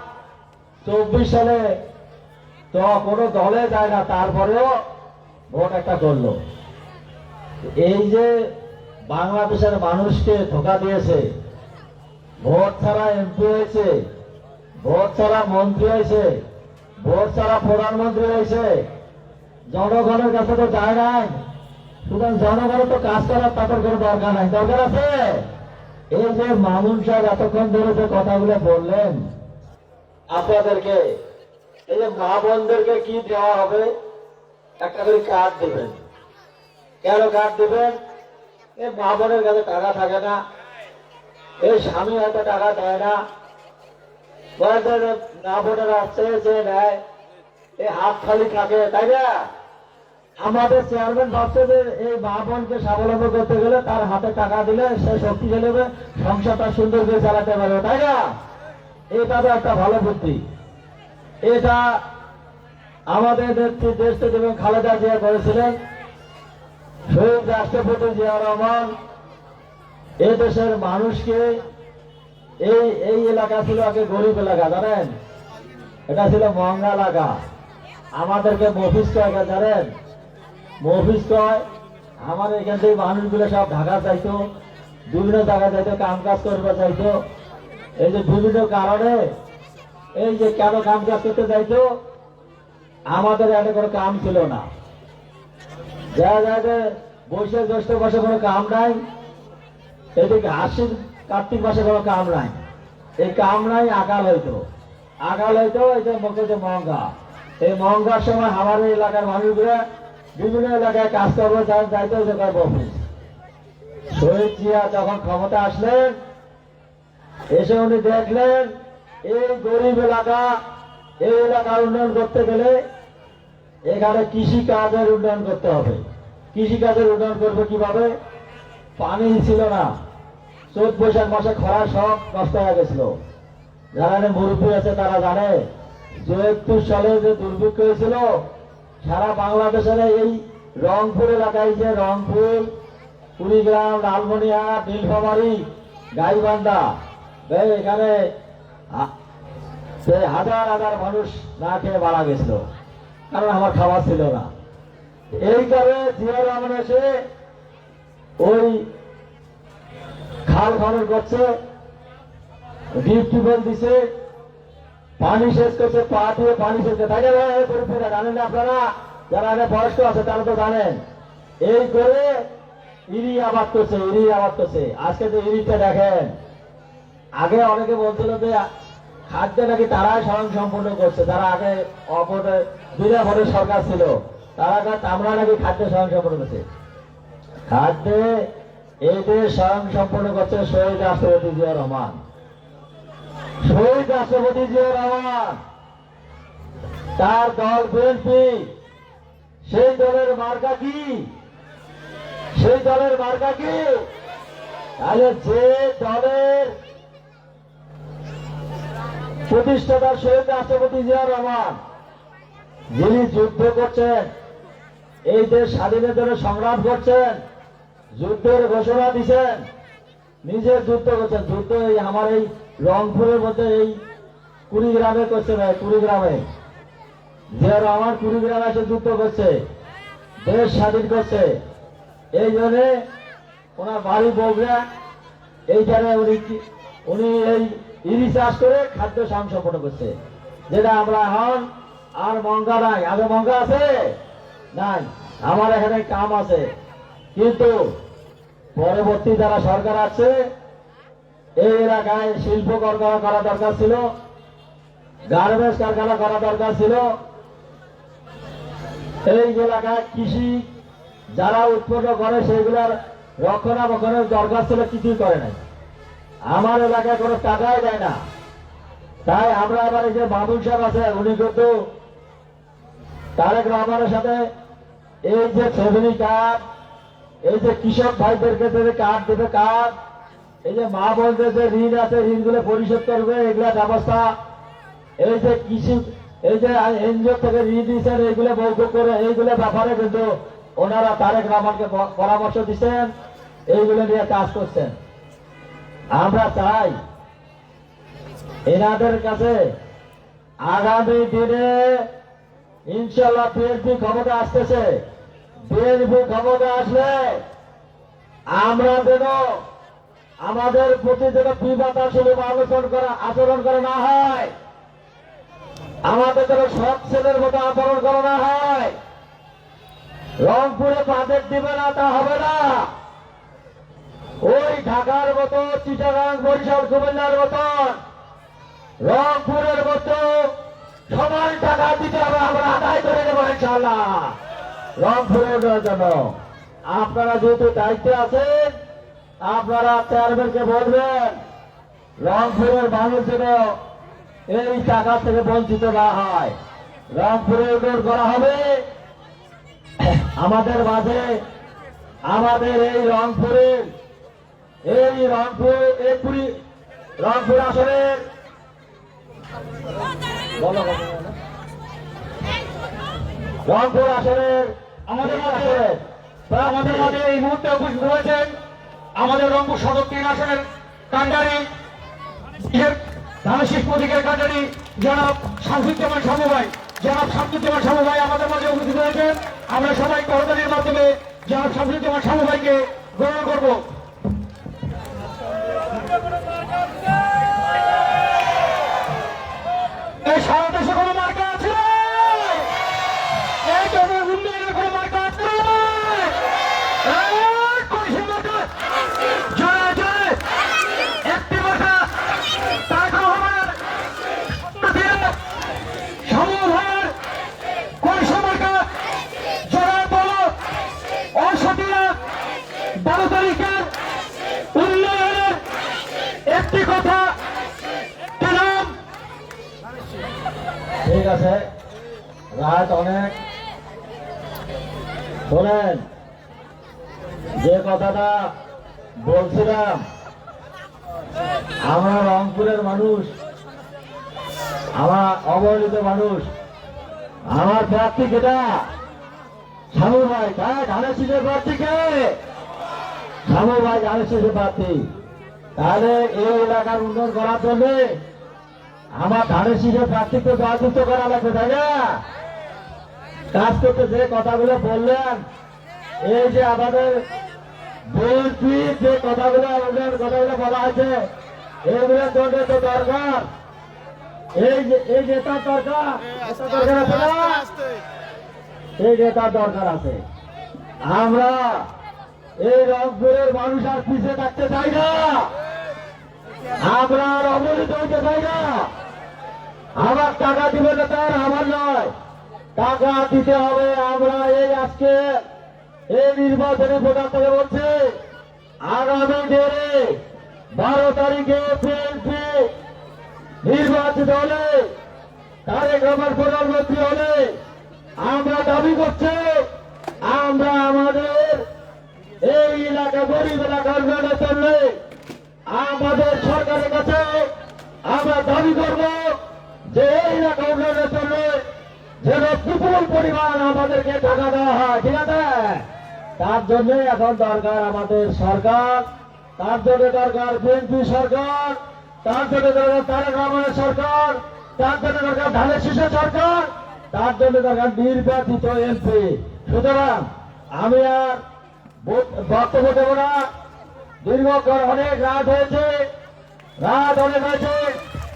24 সালে তো কোনো দলে যায় না, তারপরেও ভোট একটা করলো। এই যে বাংলাদেশের মানুষকে ধোঁকা দিয়েছে, ভোট ছাড়া এমপি হয়েছে, ভোট ছাড়া মন্ত্রী হয়েছে, ভোট ছাড়া প্রধানমন্ত্রী হয়েছে, জনগণের কাছে তো যায় নাই। সুতরাং জনগণের তো কাজ করার তাদের কোনো দরকার নাই, দরকার আছে? এই যে মামুন সাহেব এতক্ষণ ধরে যে কথাগুলো বললেন আপনাদেরকে, এই যে মা বোনদেরকে কি দেওয়া হবে, একটা করে কার্ড দেবেন। কেন কার্ড দেবেন? এই মা বোনের কাছে টাকা থাকে না, এই স্বামী হয়তো টাকা দেয় না, মা বোনেরা আসছে যে নেয়, এই হাত খালি থাকে, তাই না? আমাদের চেয়ারম্যান ভাবছে যে এই মা বোনকে স্বাবলম্বী করতে গেলে তার হাতে টাকা দিলে সে শক্তিশালী হবে, সংসারটা সুন্দর করে চালাতে পারবে, তাই না? এটা তো একটা ভালো বুদ্ধি। এটা আমাদের নেত্রী দেশটি এবং খালেদা জিয়া করেছিলেন। শহীদ রাষ্ট্রপতি জিয়া রহমান এই দেশের মানুষকে, এই এলাকা ছিল আগে গরিব এলাকা, জানেন? এটা ছিল মহঙ্গা এলাকা। আমাদেরকে মফিজ কয়, জানেন? মফিজ কয়। আমার এখান থেকে মানুষগুলো সব ঢাকা যাইতো, বিভিন্ন জায়গায় যাইতো, কাম কাজ করবে যাইতো। এই যে বিভিন্ন কারণে, এই যে কেন কাম কাজ করতে যাইতো, আমাদের এখানে কোনো কাম ছিল না। দেখা যায় যে বৈশাখ জ্যৈষ্ঠ মাসে কোনো কাম নাই, এদিকে আশ্বিন কার্তিক মাসে কোনো কাম নাই। এই কাম নাই, আকাল হইতো, এই যে মুখে যে মহঙ্গা, এই মহঙ্গার সময় আমাদের এলাকার মানুষগুলো বিভিন্ন এলাকায় কাজ করবে যাইতো, অফিস। শহীদ জিয়া যখন ক্ষমতা আসলেন, এসে উনি দেখলেন এই গরিব এলাকা, এই এলাকার উন্নয়ন করতে গেলে এখানে কৃষি কাজের উন্নয়ন করতে হবে। কৃষি কাজের উন্নয়ন করবে কিভাবে? পানি ছিল না, চৈত বৈশাখ মাসে খরা সব নষ্ট হয়ে গেছিল। যারা মুরব্বী আছে তারা জানে, 71 সালে যে দুর্ভিক্ষ হয়েছিল সারা বাংলাদেশের এই রংপুর এলাকায়, যে রংপুর, কুড়িগ্রাম, লালমনিয়া, নীলফামারী, গাইবান্ধা, এখানে হাজার হাজার মানুষ না খেয়ে মারা গেছিল, কারণ আমার খাবার ছিল না। এই কারণে জিয়া রহমান এসে ওই খাল খনন করছে, ডিপ টিউবওয়েল দিছে, পানি সেচ করছে, পা দিয়ে পানি সেচ থাকে। জানেন না আপনারা, যারা আগে বয়স্ক আছে তারা তো জানেন। এই করে ইরি আবাদ করছে, ইরি আবাদ করছে। আজকে যে ইরিটা দেখেন, আগে অনেকে বলছিল যে খাদ্য নাকি তারাই স্বয়ং সম্পূর্ণ করছে, যারা আগে বিনা ভোটের সরকার ছিল তারা আমরা নাকি খাদ্য স্বয়ং সম্পূর্ণ করছে। খাদ্যে এই দেশ স্বয়ং সম্পূর্ণ করছে শহীদ রাষ্ট্রপতি জিয়া রহমান। শহীদ রাষ্ট্রপতি জিয়া রহমান, তার দল বিএনপি, সেই দলের মার্কা কি? সেই দলের মার্কা কি? তাহলে যে দলের প্রতিষ্ঠাতা শহীদ রাষ্ট্রপতি জিয়া রহমান, যিনি যুদ্ধ করছেন, এই দেশ স্বাধীনের জন্য সংগ্রাম করছেন, যুদ্ধের ঘোষণা দিচ্ছেন, নিজের যুদ্ধ করছেন। যুদ্ধ এই আমার এই রংপুরের মধ্যে এই কুড়িগ্রামে করছে না, কুড়িগ্রামে জিয়া রহমান কুড়িগ্রামে এসে যুদ্ধ করছে, দেশ স্বাধীন করছে। এই জন্য ওনার বাড়ি বগুড়া, এইখানে উনি এই ইরি চাষ করে খাদ্য সম্পন্ন করছে, যেটা আমরা এখন আর মঙ্গা নাই। আগে মঙ্গা আছে নাই, আমার এখানে কাম আছে, কিন্তু পরবর্তী যারা সরকার আছে এই এলাকায় শিল্প কারখানা করা দরকার ছিল, গার্মেন্টস কারখানা করা দরকার ছিল। এই এলাকায় কৃষি যারা উৎপন্ন করে সেগুলার রক্ষণাবেক্ষণের দরকার ছিল, কিছুই করে নাই। আমার এলাকায় কোনো টাকাই দেয় না। তাই আমরা আবার এই যে মামুন সাহেব আছে, উনি কিন্তু তারেক রহমানের সাথে এই যে ফ্যামিলি কার্ড, এই যে কৃষক ভাইদেরকে যে কার্ড দেবে কার্ড, এই যে মা বোনদের যে ঋণ আছে ঋণগুলো পরিশোধ করবে এগুলা ব্যবস্থা, এই যে কৃষি এই যে এনজিও থেকে ঋণ দিচ্ছেন এইগুলো মৌকুব করে, এইগুলো ব্যাপারে কিন্তু ওনারা তারেক রহমানকে পরামর্শ দিচ্ছেন, এইগুলো নিয়ে কাজ করছেন। আমরা চাই এনাদের কাছে আগামী দিনে ইনশাল্লাহ বিএনপি ক্ষমতা আসতেছে, বিএনপি ক্ষমতা আসলে আমরা যেন আমাদের প্রতি যেন বিবাদ সুলভ আচরণ করা না হয়, আমাদের যেন সব ছেলের মতো আচরণ করা না হয়। রংপুরে বাজেট দিবে না তা হবে না, ওই ঢাকার মতো, চিটাগাং, বরিশাল, কুমিল্লার মতন রংপুরের মতো সমান টাকা দিতে হবে, আমরা আদায় করে দেবো ইনশাআল্লাহ রংপুরের জন্য। আপনারা যেহেতু দায়িত্বে আছেন, আপনারা চেয়ারম্যানকে বলবেন রংপুরের মানুষ যেন এই টাকা থেকে বঞ্চিত না হয়। রংপুরে উন্নয়ন করা হবে। আমাদের মাঝে আমাদের এই রংপুরের রংপুর আসনের রংপুর আসনের
আমাদের মাঝে এই মুহূর্তে উপস্থিত হয়েছেন আমাদের রংপুর সদর 3 আসনের কান্ডারি, ধানের শীষ প্রতীকের কান্ডারি জনাব শামসুজ্জামান শামু ভাই। জনাব শামসুজ্জামান শামু ভাই আমাদের মাঝে উপস্থিত হয়েছেন। আমরা সবাই করতালির মাধ্যমে জনাব শামসুজ্জামান শামু ভাইকে গ্রহণ করব। এই সারা দেশে কোনো মার্কা আছে? এই জনের উন্নয়নের কোনো মার্কা আছে? একটি মার্কা তারেক রহমান, শামু ভাইয়ের কলসি মার্কা, জোড়া বলো 12 তারিখের উন্নয়নের একটি কথা দিলাম।
ঠিক আছে, রাত অনেক। শোনেন, যে কথাটা বলছিলাম, আমরা রংপুরের মানুষ, আমার অবহেলিত মানুষ, আমার প্রার্থী কেটা শামু ভাই। ধানের শীষের প্রার্থী কে? শামু ভাই ধানের শীষের প্রার্থী। তাহলে এই এলাকার উন্নয়ন করার জন্য আমার ধানের শীষের প্রার্থীকে জয়যুক্ত করা লাগবে, তাই না? কাজ করতে যে কথাগুলো বললেন, এই যে আমাদের বিএনপি যে কথাগুলো বলা হয়েছে, এগুলোর জন্য তো দরকার এই নেতার দরকার আছে না? এই নেতার দরকার আছে। আমরা এই রংপুরের মানুষ আর পিছিয়ে থাকতে চাই না, আমরা আর অবহেলিত হইতে চাই না। আমার টাকা দিবে না, তার আমার নয়, টাকা দিতে হবে। আমরা এই আজকে এই নির্বাচনী ভোটার থেকে বলছি, আগামী দিনে 12 তারিখে বিএনপি নির্বাচিত হলে, তারেক রহমান প্রধানমন্ত্রী হলে, আমরা দাবি করছি আমরা আমাদের এই এলাকা গরিব এলাকা উন্নয়নের জন্য আমাদের সরকারের কাছে আমরা দাবি করব যে এই এলাকা উন্নয়নের জন্য যেন বিপুল পরিমাণ আমাদেরকে টাকা দেওয়া হয়, ঠিক আছে? তার জন্য এখন দরকার আমাদের সরকার, তার জন্য দরকার বিএনপি সরকার, তার জন্য দরকার তারেক রহমানের সরকার, তার জন্য দরকার ধানের শীষের সরকার, তার জন্য দরকার নির্বাচিত এমপি। সুতরাং আমি আর বক্তব্য দেব না, দীর্ঘক্ষণ অনেক রাত হয়েছে,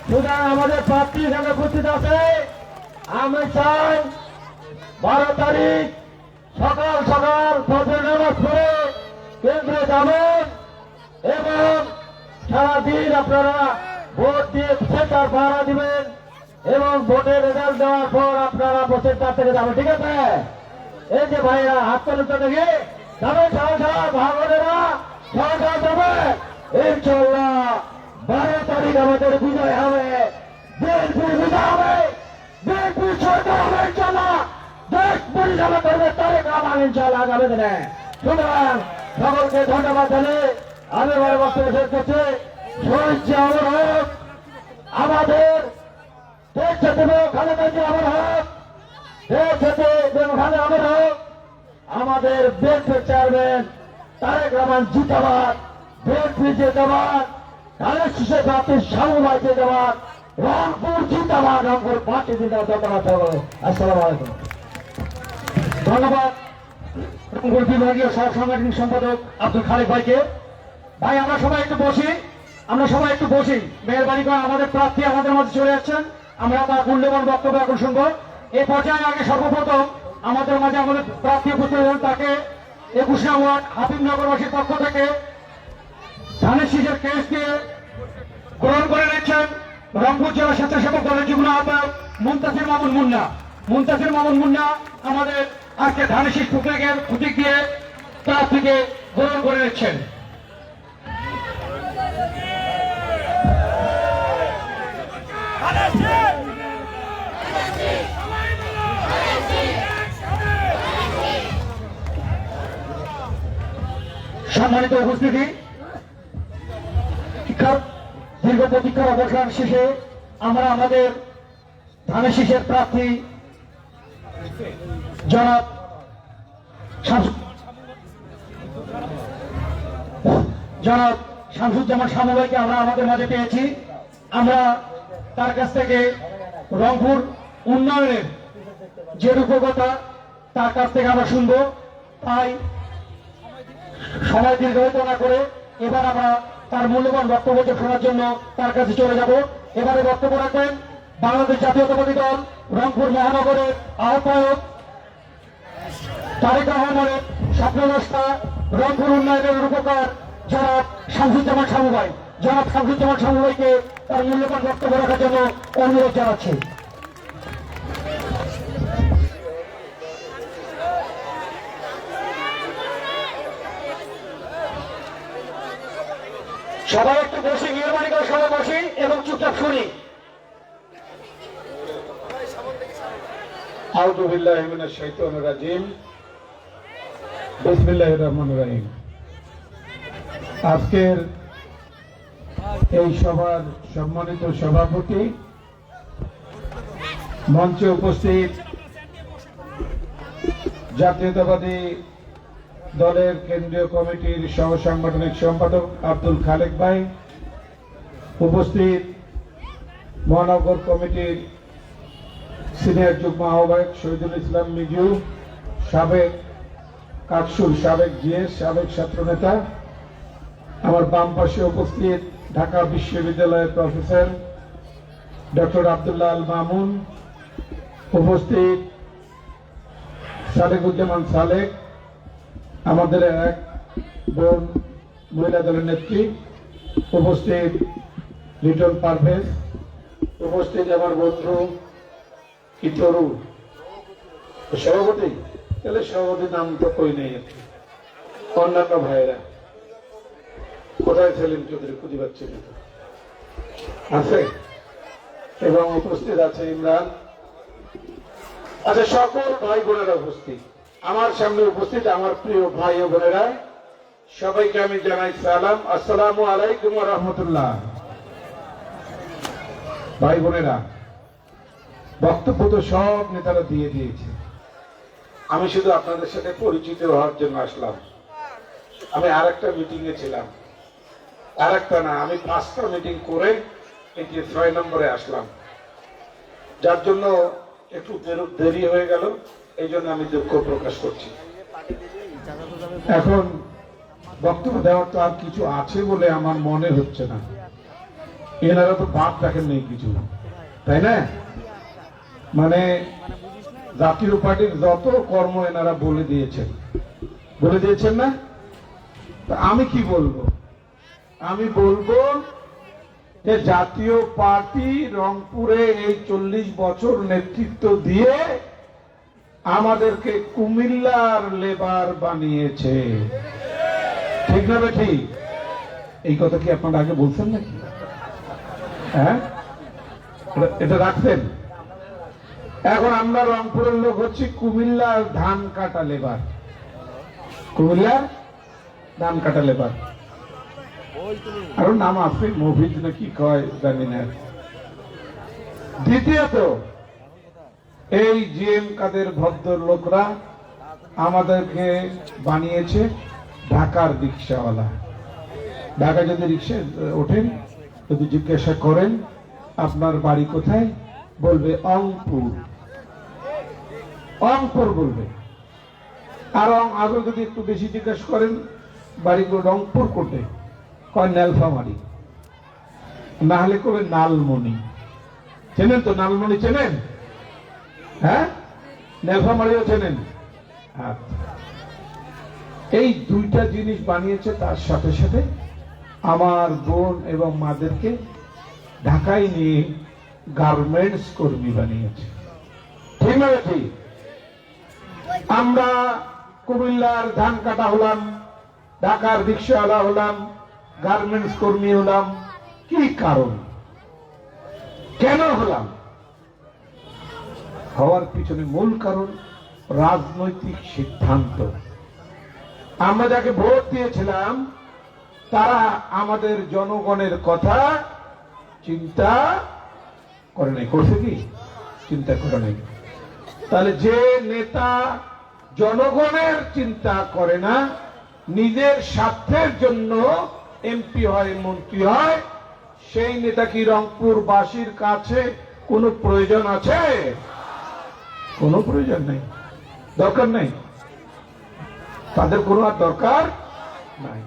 সুতরাং আমাদের প্রার্থী এখানে উপস্থিত আছে। আমি চাই 12 তারিখ সকাল সকাল ফজর নামাজ পড়ে কেন্দ্রে যাবেন এবং সারাদিন আপনারা ভোট দিয়ে সেন্টার পাহারা দিবেন এবং ভোটের রেজাল্ট দেওয়ার পর আপনারা সেন্টার থেকে যাবেন, ঠিক আছে? এই যে ভাইরা হাত তোলেন তো দেখে যাবেন, ভাগনেরা সরকার যাবে ইনশাল্লাহ। 12 তারিখ আমাদের বিজয় হবে, বিএনপির বিজয় হবে, বিএনপির সরকার হবে ইনশাল্লাহ। দেশ পরিচালনা করবে তারেক রহমান ইনশাল্লাহ আগামী দিনে। সুতরাং সকলকে ধন্যবাদ জানিয়ে আমি আমার বক্তব্য শেষ করছি। শহীদ জিয়া অমর হোক, আমাদের দেশ যেতে খালেদা জিয়া অমর হোক, দেশ যেতে খালে অমর হোক, আমাদের বিএনপির চেয়ারম্যান তারেক রহমান জিন্দাবাদ, বিএনপি জিন্দাবাদ, ধানের শীষের প্রার্থী শামু ভাই জিন্দাবাদ, রংপুর জিন্দাবাদ, রংপুর পার্টি জিন্দাবাদ। ধন্যবাদ। আসসালামু আলাইকুম।
ধন্যবাদ রংপুর বিভাগীয় সহ সাংগঠনিক সম্পাদক আব্দুল খালেক ভাইকে। ভাই আমরা সবাই একটু বসি, মেহরবানি করে আমাদের প্রার্থী আমাদের মাঝে চলে যাচ্ছেন, আমরা তার মূল্যবান বক্তব্য এখন শুনবো। এই পর্যায়ে আগে সর্বপ্রথম আমাদের মাঝে আমাদের প্রার্থী উপস্থিত হলেন, তাকে 21 ওয়ার্ড হাবিবনগরবাসীর পক্ষ থেকে ধানের শীষের কেস দিয়ে গ্রহণ করে নিচ্ছেন রংপুর জেলা স্বেচ্ছাসেবক দলের যুগ্ম আহ্বায়ক মুনতাসির মামুন মুন্না আমাদের আজকে ধানের শীষ প্রতীকের প্রতীক দিয়ে প্রার্থীকে গ্রহণ করে নিচ্ছেন। সম্মানিত উপস্থিতি, দীর্ঘ প্রতীক্ষার অবসান শেষে আমরা আমাদের ধানের শীষের প্রার্থী জনাব শামসুজ্জামান শামু ভাইকে আমরা আমাদের মাঝে পেয়েছি। আমরা তার কাছ থেকে রংপুর উন্নয়নের যে রূপকথা তার কাছ থেকে আমরা শুনবো, তাই সময় দীর্ঘায়িত না করে এবার আমরা তার মূল্যবান বক্তব্য শোনার জন্য তার কাছে চলে যাব। এবারে বক্তব্য রাখবেন বাংলাদেশ জাতীয়তাবাদী দল রংপুর মহানগরের আহ্বায়ক তারেক রহমানের স্বপ্নদ্রষ্টা, রংপুর উন্নয়নের রূপকার জনাব শামসুজ্জামান শামু ভাই। জনাব শামসুজ্জামান শামু ভাইকে তার মূল্যবান বক্তব্য রাখার জন্য অনুরোধ জানাচ্ছি। সবাই একটু বসে, মেহরবানি করে সবাই বসি এবং চুপচাপ শুনি।
আউযু বিল্লাহি মিনাশ শাইতানির রাজিম। বিসমিল্লাহির রহমানির রহিম। আজকের এই সভার সম্মানিত সভাপতি, মঞ্চে উপস্থিত জাতীয়তাবাদী দলের কেন্দ্রীয় কমিটির সহ সাংগঠনিক সম্পাদক আব্দুল খালেক ভাই,
উপস্থিত মহানগর কমিটির সিনিয়র যুগ্ম আহ্বায়ক শহীদুল ইসলাম মিজু, সাবেক কাকসুর সাবেক জিএস, সাবেক ছাত্রনেতা, আমার বাম পাশে উপস্থিত ঢাকা বিশ্ববিদ্যালয়ের প্রফেসর ডক্টর আব্দুল্লাহ আল মামুন, উপস্থিত সালেকুজ্জামান সালেক, আমাদের এক বোন মহিলা দলের নেত্রী, উপস্থিত লিটন পারভেজ, উপস্থিত আমার বন্ধু কিতরু সভাপতি, তাহলে সভাপতির নাম তো কই নেই, অন্যান্য ভাইয়েরা কোথায় সেলিম চৌধুরী খুঁজে পাচ্ছি না, আছে এবং উপস্থিত আছে ইমরান। আচ্ছা, সকল ভাই বোনেরা উপস্থিত, আমার সামনে উপস্থিত আমার প্রিয় ভাই ও বোনেরা, সবাইকে আমি জানাই সালাম, আসসালামু আলাইকুম ওয়া রাহমাতুল্লাহ। ভাই বোনেরা, বক্তব্য তো সব নেতারা দিয়ে দিয়েছে, আমি শুধু আপনাদের সাথে পরিচিত হওয়ার জন্য আসলাম। আমি আর একটা মিটিং এ ছিলাম, আর একটা না, আমি 5টা মিটিং করে এটি 6 নম্বরে আসলাম, যার জন্য একটু দেরি হয়ে গেল, এই জন্য আমি দুঃখ প্রকাশ করছি। এখন বক্তব্য দেওয়ার তো আর কিছু আছে বলে আমার মনে হচ্ছে না, এনারা তো বাদ রাখেন নেই কিছু, তাই না? মানে জাতীয় পার্টির যত কর্ম এনারা বলে দিয়েছেন না? আমি কি বলবো? আমি বলবো যে জাতীয় পার্টি রংপুরে এই 40 বছর নেতৃত্ব দিয়ে আমাদেরকে কুমিল্লার লেবার বানিয়েছে, ঠিক না বেঠি? এই কথা কি আপনারা আগে বলছেন নাকি? হ্যাঁ, এটা রাখছেন। এখন আমরা রংপুরের লোক হচ্ছি কুমিল্লার ধান কাটা লেবার, কুমিল্লার ধান কাটা লেবার, আরো নাম আছে, মফিজ না কি কয় জানি না। দ্বিতীয়ত, এই জিএম কাদের ভদ্র লোকরা আমাদেরকে বানিয়েছে ঢাকার রিক্সাওয়ালা। ঢাকা যদি রিক্সায় ওঠেন, যদি জিজ্ঞাসা করেন আপনার বাড়ি কোথায়, বলবে অংপুর, অংপুর বলবে। আর আগে যদি একটু বেশি জিজ্ঞাসা করেন বাড়ি রংপুর কোটে, কয় ন্যালফামারি, না হলে কবে নালমণি। চেনেন তো নালমণি? চেনেন? হ্যাঁ, ন্যালফামারিও চেনেন। আচ্ছা, এই দুইটা জিনিস বানিয়েছে, তার সাথে সাথে আমার বোন এবং মাদেরকে ঢাকায় নিয়ে গার্মেন্টস কর্মী বানিয়েছে, ঠিক না? ঠিক। আমরা কুমিল্লার ধান কাটা হলাম, ঢাকার রিক্সাওয়ালা হলাম, গার্মেন্টস কর্মী হলাম। কি কারণ, কেন হলাম? হওয়ার পিছনে মূল কারণ রাজনৈতিক সিদ্ধান্ত। আমরা যাকে ভোট দিয়েছিলাম তারা আমাদের জনগণের কথা চিন্তা করে নাই। করছে কি? চিন্তা করে নাই। তাহলে যে নেতা জনগণের চিন্তা করে না, নিজের স্বার্থের জন্য এমপি হয়, মন্ত্রী হয়, সেই নেতা কি রংপুরবাসীর কাছে কোনো প্রয়োজন আছে? কোনো প্রয়োজন নেই, দরকার নেই, তাদের কোনো আর দরকার নাই।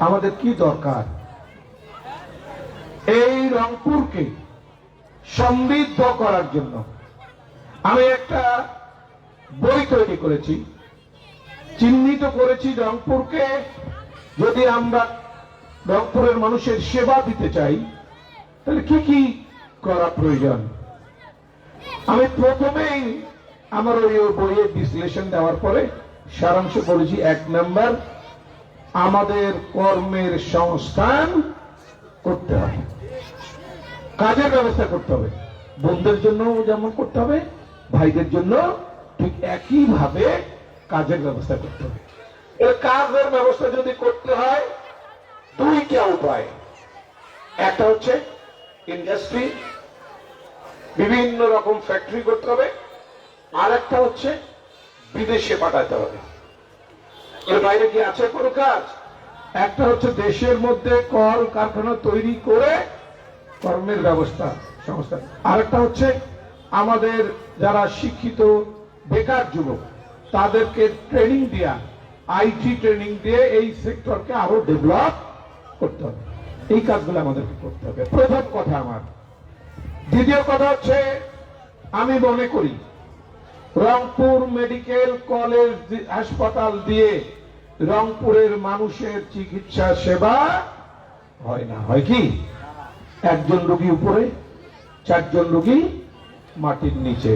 আমাদের কি দরকার? এই রংপুরকে সমৃদ্ধ করার জন্য আমি একটা বই তৈরি করেছি, চিহ্নিত করেছি রংপুরকে যদি আমরা রংপুরের মানুষের সেবা দিতে চাই তাহলে কি কি করা প্রয়োজন। আমি প্রথমেই আমার ওই বইয়ের বিশ্লেষণ দেওয়ার পরে সারাংশ বলেছি, 1 নাম্বার, আমাদের কর্মের সংস্থান করতে হবে, কাজের ব্যবস্থা করতে হবে। বোনদের জন্য যেমন করতে হবে, ভাইদের জন্য ঠিক একইভাবে কাজের ব্যবস্থা করতে হবে। এই কাজের ব্যবস্থা যদি করতে হয় 2টা উপায়। একটা হচ্ছে ইন্ডাস্ট্রি, বিভিন্ন রকম ফ্যাক্টরি করতে হবে, আর একটা হচ্ছে বিদেশে পাঠাতে হবে। এর বাইরে কি আছে কোনো কাজ? একটা হচ্ছে দেশের মধ্যে কল কারখানা তৈরি করে কর্মের ব্যবস্থা সংস্থা। আরেকটা হচ্ছে আমাদের যারা শিক্ষিত বেকার যুবক তাদেরকে ট্রেনিং দেয়া, আইটি ট্রেনিং দিয়ে এই সেক্টরকে আরো ডেভেলপ করতে হবে। এই কাজগুলো আমাদেরকে করতে হবে, প্রথম কথা আমার। দ্বিতীয় কথা হচ্ছে, আমি মনে করি রংপুর মেডিকেল কলেজ হাসপাতাল দিয়ে রংপুরের মানুষের চিকিৎসা সেবা হয় না। হয় কি? একজন রোগী উপরে, 4 জন রোগী মাটির নিচে।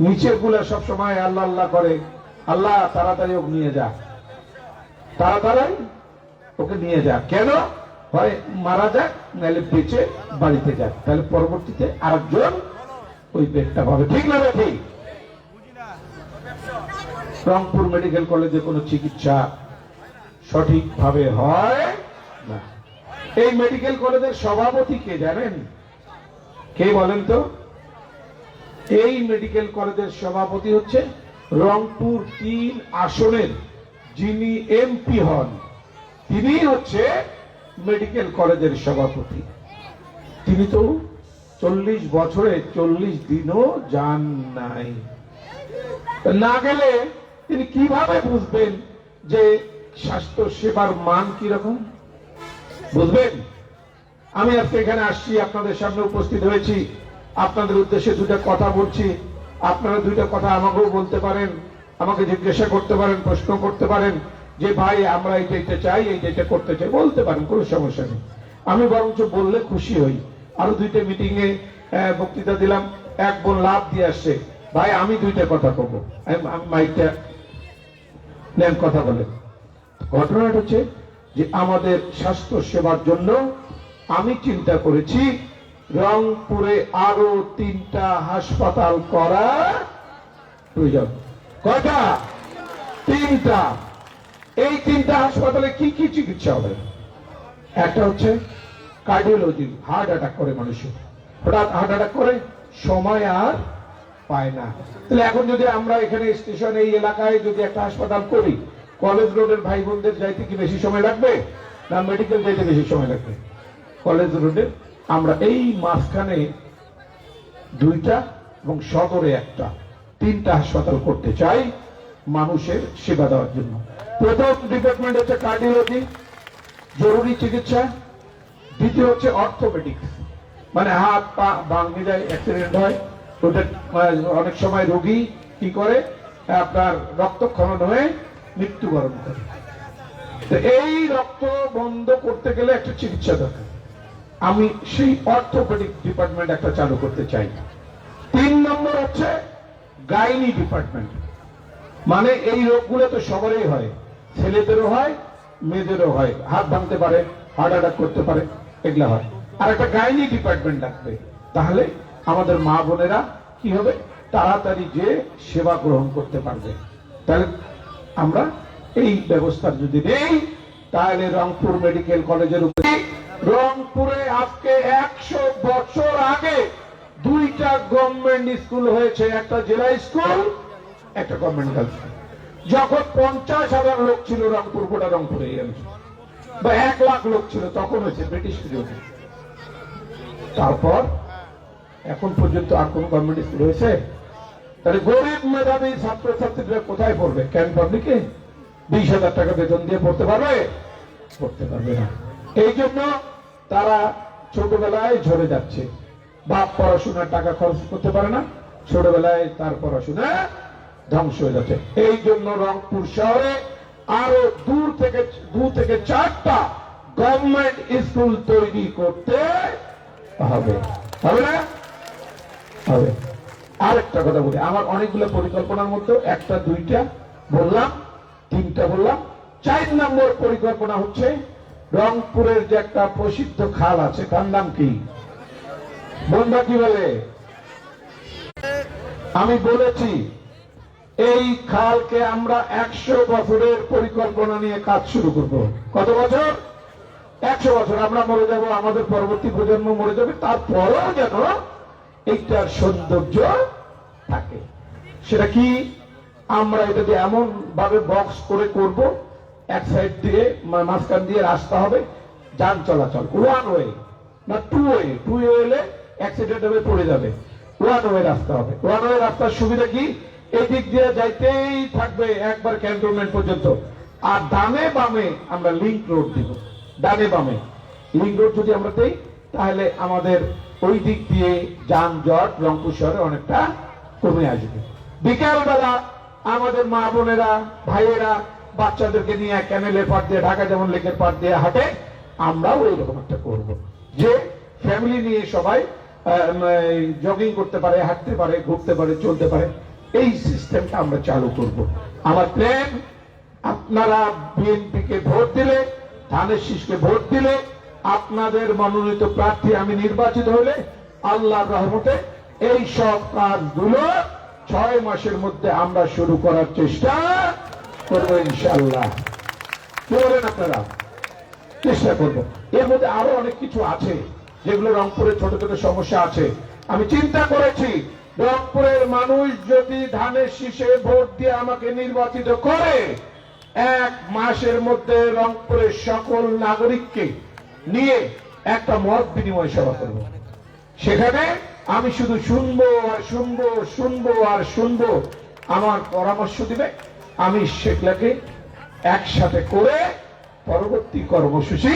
নিচের গুলা সবসময় আল্লাহ আল্লাহ করে, আল্লাহ তাড়াতাড়ি ওকে নিয়ে যা, তাড়াতাড়ি ওকে নিয়ে যা। কেন? হয় মারা যাক, নাহলে বেঁচে বাড়িতে যাক, তাহলে পরবর্তীতে আরেকজন ওই বেডটা পাবে। ঠিক না? ঠিক। রংপুর মেডিকেল কলেজে কোনো চিকিৎসা সঠিকভাবে হয় না। এই মেডিকেল কলেজের সভাপতি কে জানেন? কে বলেন তো? এই মেডিকেল কলেজের সভাপতি হচ্ছে রংপুর 3 আসনের যিনি এমপি হন, তিনি হচ্ছে মেডিকেল কলেজের সভাপতি। তিনি তো 40 বছরে 40 দিনও যান নাই। না গেলে তিনি কিভাবে বুঝবেন যে স্বাস্থ্য সেবার মান কিরকম? বুঝবেন? আমি আজকে এখানে আসছি, আপনাদের সামনে উপস্থিত হয়েছি, আপনাদের উদ্দেশ্যে 2টা কথা বলছি। আপনারা 2টা কথা আমাকেও বলতে পারেন, আমাকে জিজ্ঞাসা করতে পারেন, প্রশ্ন করতে পারেন যে ভাই আমরা এইটা চাই, এইটা করতে চাই, বলতে পারেন, কোনো সমস্যা নেই। আমি বরঞ্চ বললে খুশি হই। আরো 2টা মিটিং এ বক্তৃতা দিলাম, এক বোন লাভ দিয়ে আসছে, ভাই আমি 2টা কথা বলব, আমি মাইকটা নেন, কথা বলেন। ঘটনাটা হচ্ছে যে আমাদের স্বাস্থ্য সেবার জন্য আমি চিন্তা করেছি রংপুরে আরো 3টা হাসপাতাল করা প্রয়োজন। কয়টা? 3টা। এই 3টা হাসপাতালে কি কি চিকিৎসা হবে? একটা হচ্ছে কার্ডিওলজি, হার্ট অ্যাটাক করে মানুষের, হঠাৎ হার্ট অ্যাটাক করে, সময় আর পায় না। তাহলে এখন যদি আমরা এখানে স্টেশন এই এলাকায় যদি একটা হাসপাতাল করি, কলেজ রোডের ভাই বোনদের যাইতে কি বেশি সময় লাগবে না মেডিকেল যাইতে বেশি সময় লাগবে? কলেজ রোডে আমরা এই মাঝখানে 2টা এবং সদরে একটা, 3টা হাসপাতাল করতে চাই মানুষের সেবা দেওয়ার জন্য। প্রথম ডিপার্টমেন্ট হচ্ছে কার্ডিওলজি, জরুরি চিকিৎসা। দ্বিতীয় হচ্ছে অর্থোপেডিক্স, মানে হাত পা ভাঙে যায়, অ্যাক্সিডেন্ট হয়, ওটা অনেক সময় রোগী কি করে, আপনার রক্তক্ষরণ হয়ে মৃত্যুবরণ করে। তো এই রক্ত বন্ধ করতে গেলে একটা চিকিৎসা দরকার। আমি সেই অর্থোপেডিক ডিপার্টমেন্ট একটা চালু করতে চাই। 3 নম্বর হচ্ছে গাইনি ডিপার্টমেন্ট, মানে এই রোগগুলো তো সবারই হয়, ছেলেদেরও হয়, মেয়েদেরও হয়, হাত ভাঙতে পারে, হার্ট অ্যাটাক করতে পারে, এগুলা হয়। আর একটা গাইনি ডিপার্টমেন্ট রাখবে, তাহলে আমাদের মা বোনেরা কি হবে, তাড়াতাড়ি যে সেবা গ্রহণ করতে পারবে। তাহলে আমরা এই ব্যবস্থা যদি নেই, তাহলে রংপুর মেডিকেল কলেজের উপরে, রংপুরে আজকে 100 বছর আগে 2টা গভর্নমেন্ট স্কুল হয়েছে, একটা জেলা স্কুল, একটা গভর্নমেন্ট গার্লস স্কুল। যখন 50,000 লোক ছিল রংপুর, গোটা রংপুরে বা 1 লাখ লোক ছিল, তখন হয়েছে ব্রিটিশ পিরিয়ডে। তারপর এখন পর্যন্ত আর কোন গভর্নমেন্ট স্কুল হয়েছে? তাহলে গরিব মেধাবী ছাত্রছাত্রীরা কোথায় পড়বে? ক্যান পাবলিকে 20,000 টাকা বেতন দিয়ে পড়তে পারবে? পড়তে পারবে না। এই জন্য তারা ছোটবেলায় ঝরে যাচ্ছে, বাপ পড়াশোনার টাকা খরচ করতে পারে না, ছোটবেলায় তার পড়াশোনা ধ্বংস হয়ে যাচ্ছে। এই জন্য রংপুর শহরে আরো 2 থেকে 4টা গভর্নমেন্ট স্কুল তৈরি করতে হবে। হবে না? হবে। আরেকটা কথা বলি, আমার অনেকগুলো পরিকল্পনার মধ্যে 1টা 2টা বললাম, 3টা বললাম। 4 নম্বর পরিকল্পনা হচ্ছে রংপুরের যে একটা প্রসিদ্ধ খাল আছে, তার নাম কি? বন্ধা কি বলে? আমি বলেছি এই খালকে আমরা 100 বছরের পরিকল্পনা নিয়ে কাজ শুরু করব। কত বছর? 100 বছর। আমরা মরে যাব, আমাদের পরবর্তী প্রজন্ম মরে যাবে, তারপরেও যেন এইটার সৌন্দর্য থাকে। সেটা কি? আমরা এটা দিয়ে এমন ভাবে বক্স করে করব, এক সাইড দিয়ে মাঝখান দিয়ে রাস্তা হবে, যান চলাচল, ওয়ান ওয়ে, না টু ওয়ে হলে অ্যাক্সিডেন্ট হবে, পড়ে যাবে। ওয়ান ওয়ে রাস্তা হবে। ওয়ান ওয়ে রাস্তার সুবিধা কি, এই দিক দিয়ে যাইতেই থাকবে একবার ক্যান্টনমেন্ট পর্যন্ত, আর ডানে বামে আমরা লিংক রোড দিব। ডানে বামে লিংক রোড যদি আমরা দেই, তাহলে আমাদের ওই দিক দিয়ে যানজট রংপুর শহরে অনেকটা কমে আসবে। বিকালবেলা আমাদের মা বোনেরা ভাইয়েরা বাচ্চাদেরকে নিয়ে ক্যানেলের পাড় দিয়ে, ঢাকা যেমন লেকের পাড় দিয়ে হাঁটে, আমরাও এইরকম একটা করব, যে ফ্যামিলি নিয়ে সবাই জগিং করতে পারে, হাঁটতে পারে, ঘুরতে পারে, চলতে পারে। এই সিস্টেমটা আমরা চালু করব। আমার প্ল্যান, আপনারা বিএনপিকে ভোট দিলে, ধানের শীষকে ভোট দিলে, আপনাদের মনোনীত প্রার্থী আমি নির্বাচিত হলে আল্লাহর রহমতে এই সব কাজগুলো 6 মাসের মধ্যে আমরা শুরু করার চেষ্টা করবো ইনশাআল্লাহ। কি বলেন আপনারা? চেষ্টা করবো। এর মধ্যে আরো অনেক কিছু আছে যেগুলো রংপুরের ছোট ছোট সমস্যা আছে। আমি চিন্তা করেছি, রংপুরের মানুষ যদি ধানের শীষে ভোট দিয়ে আমাকে নির্বাচিত করে, 1 মাসের মধ্যে রংপুরের সকল নাগরিককে নিয়ে একটা মত বিনিময় সভা করব। সেখানে আমি শুধু শুনবো আর শুনবো, শুনবো আর শুনবো। আমার পরামর্শ দিবে, আমি সেগুলাকে একসাথে করে পরবর্তী কর্মসূচি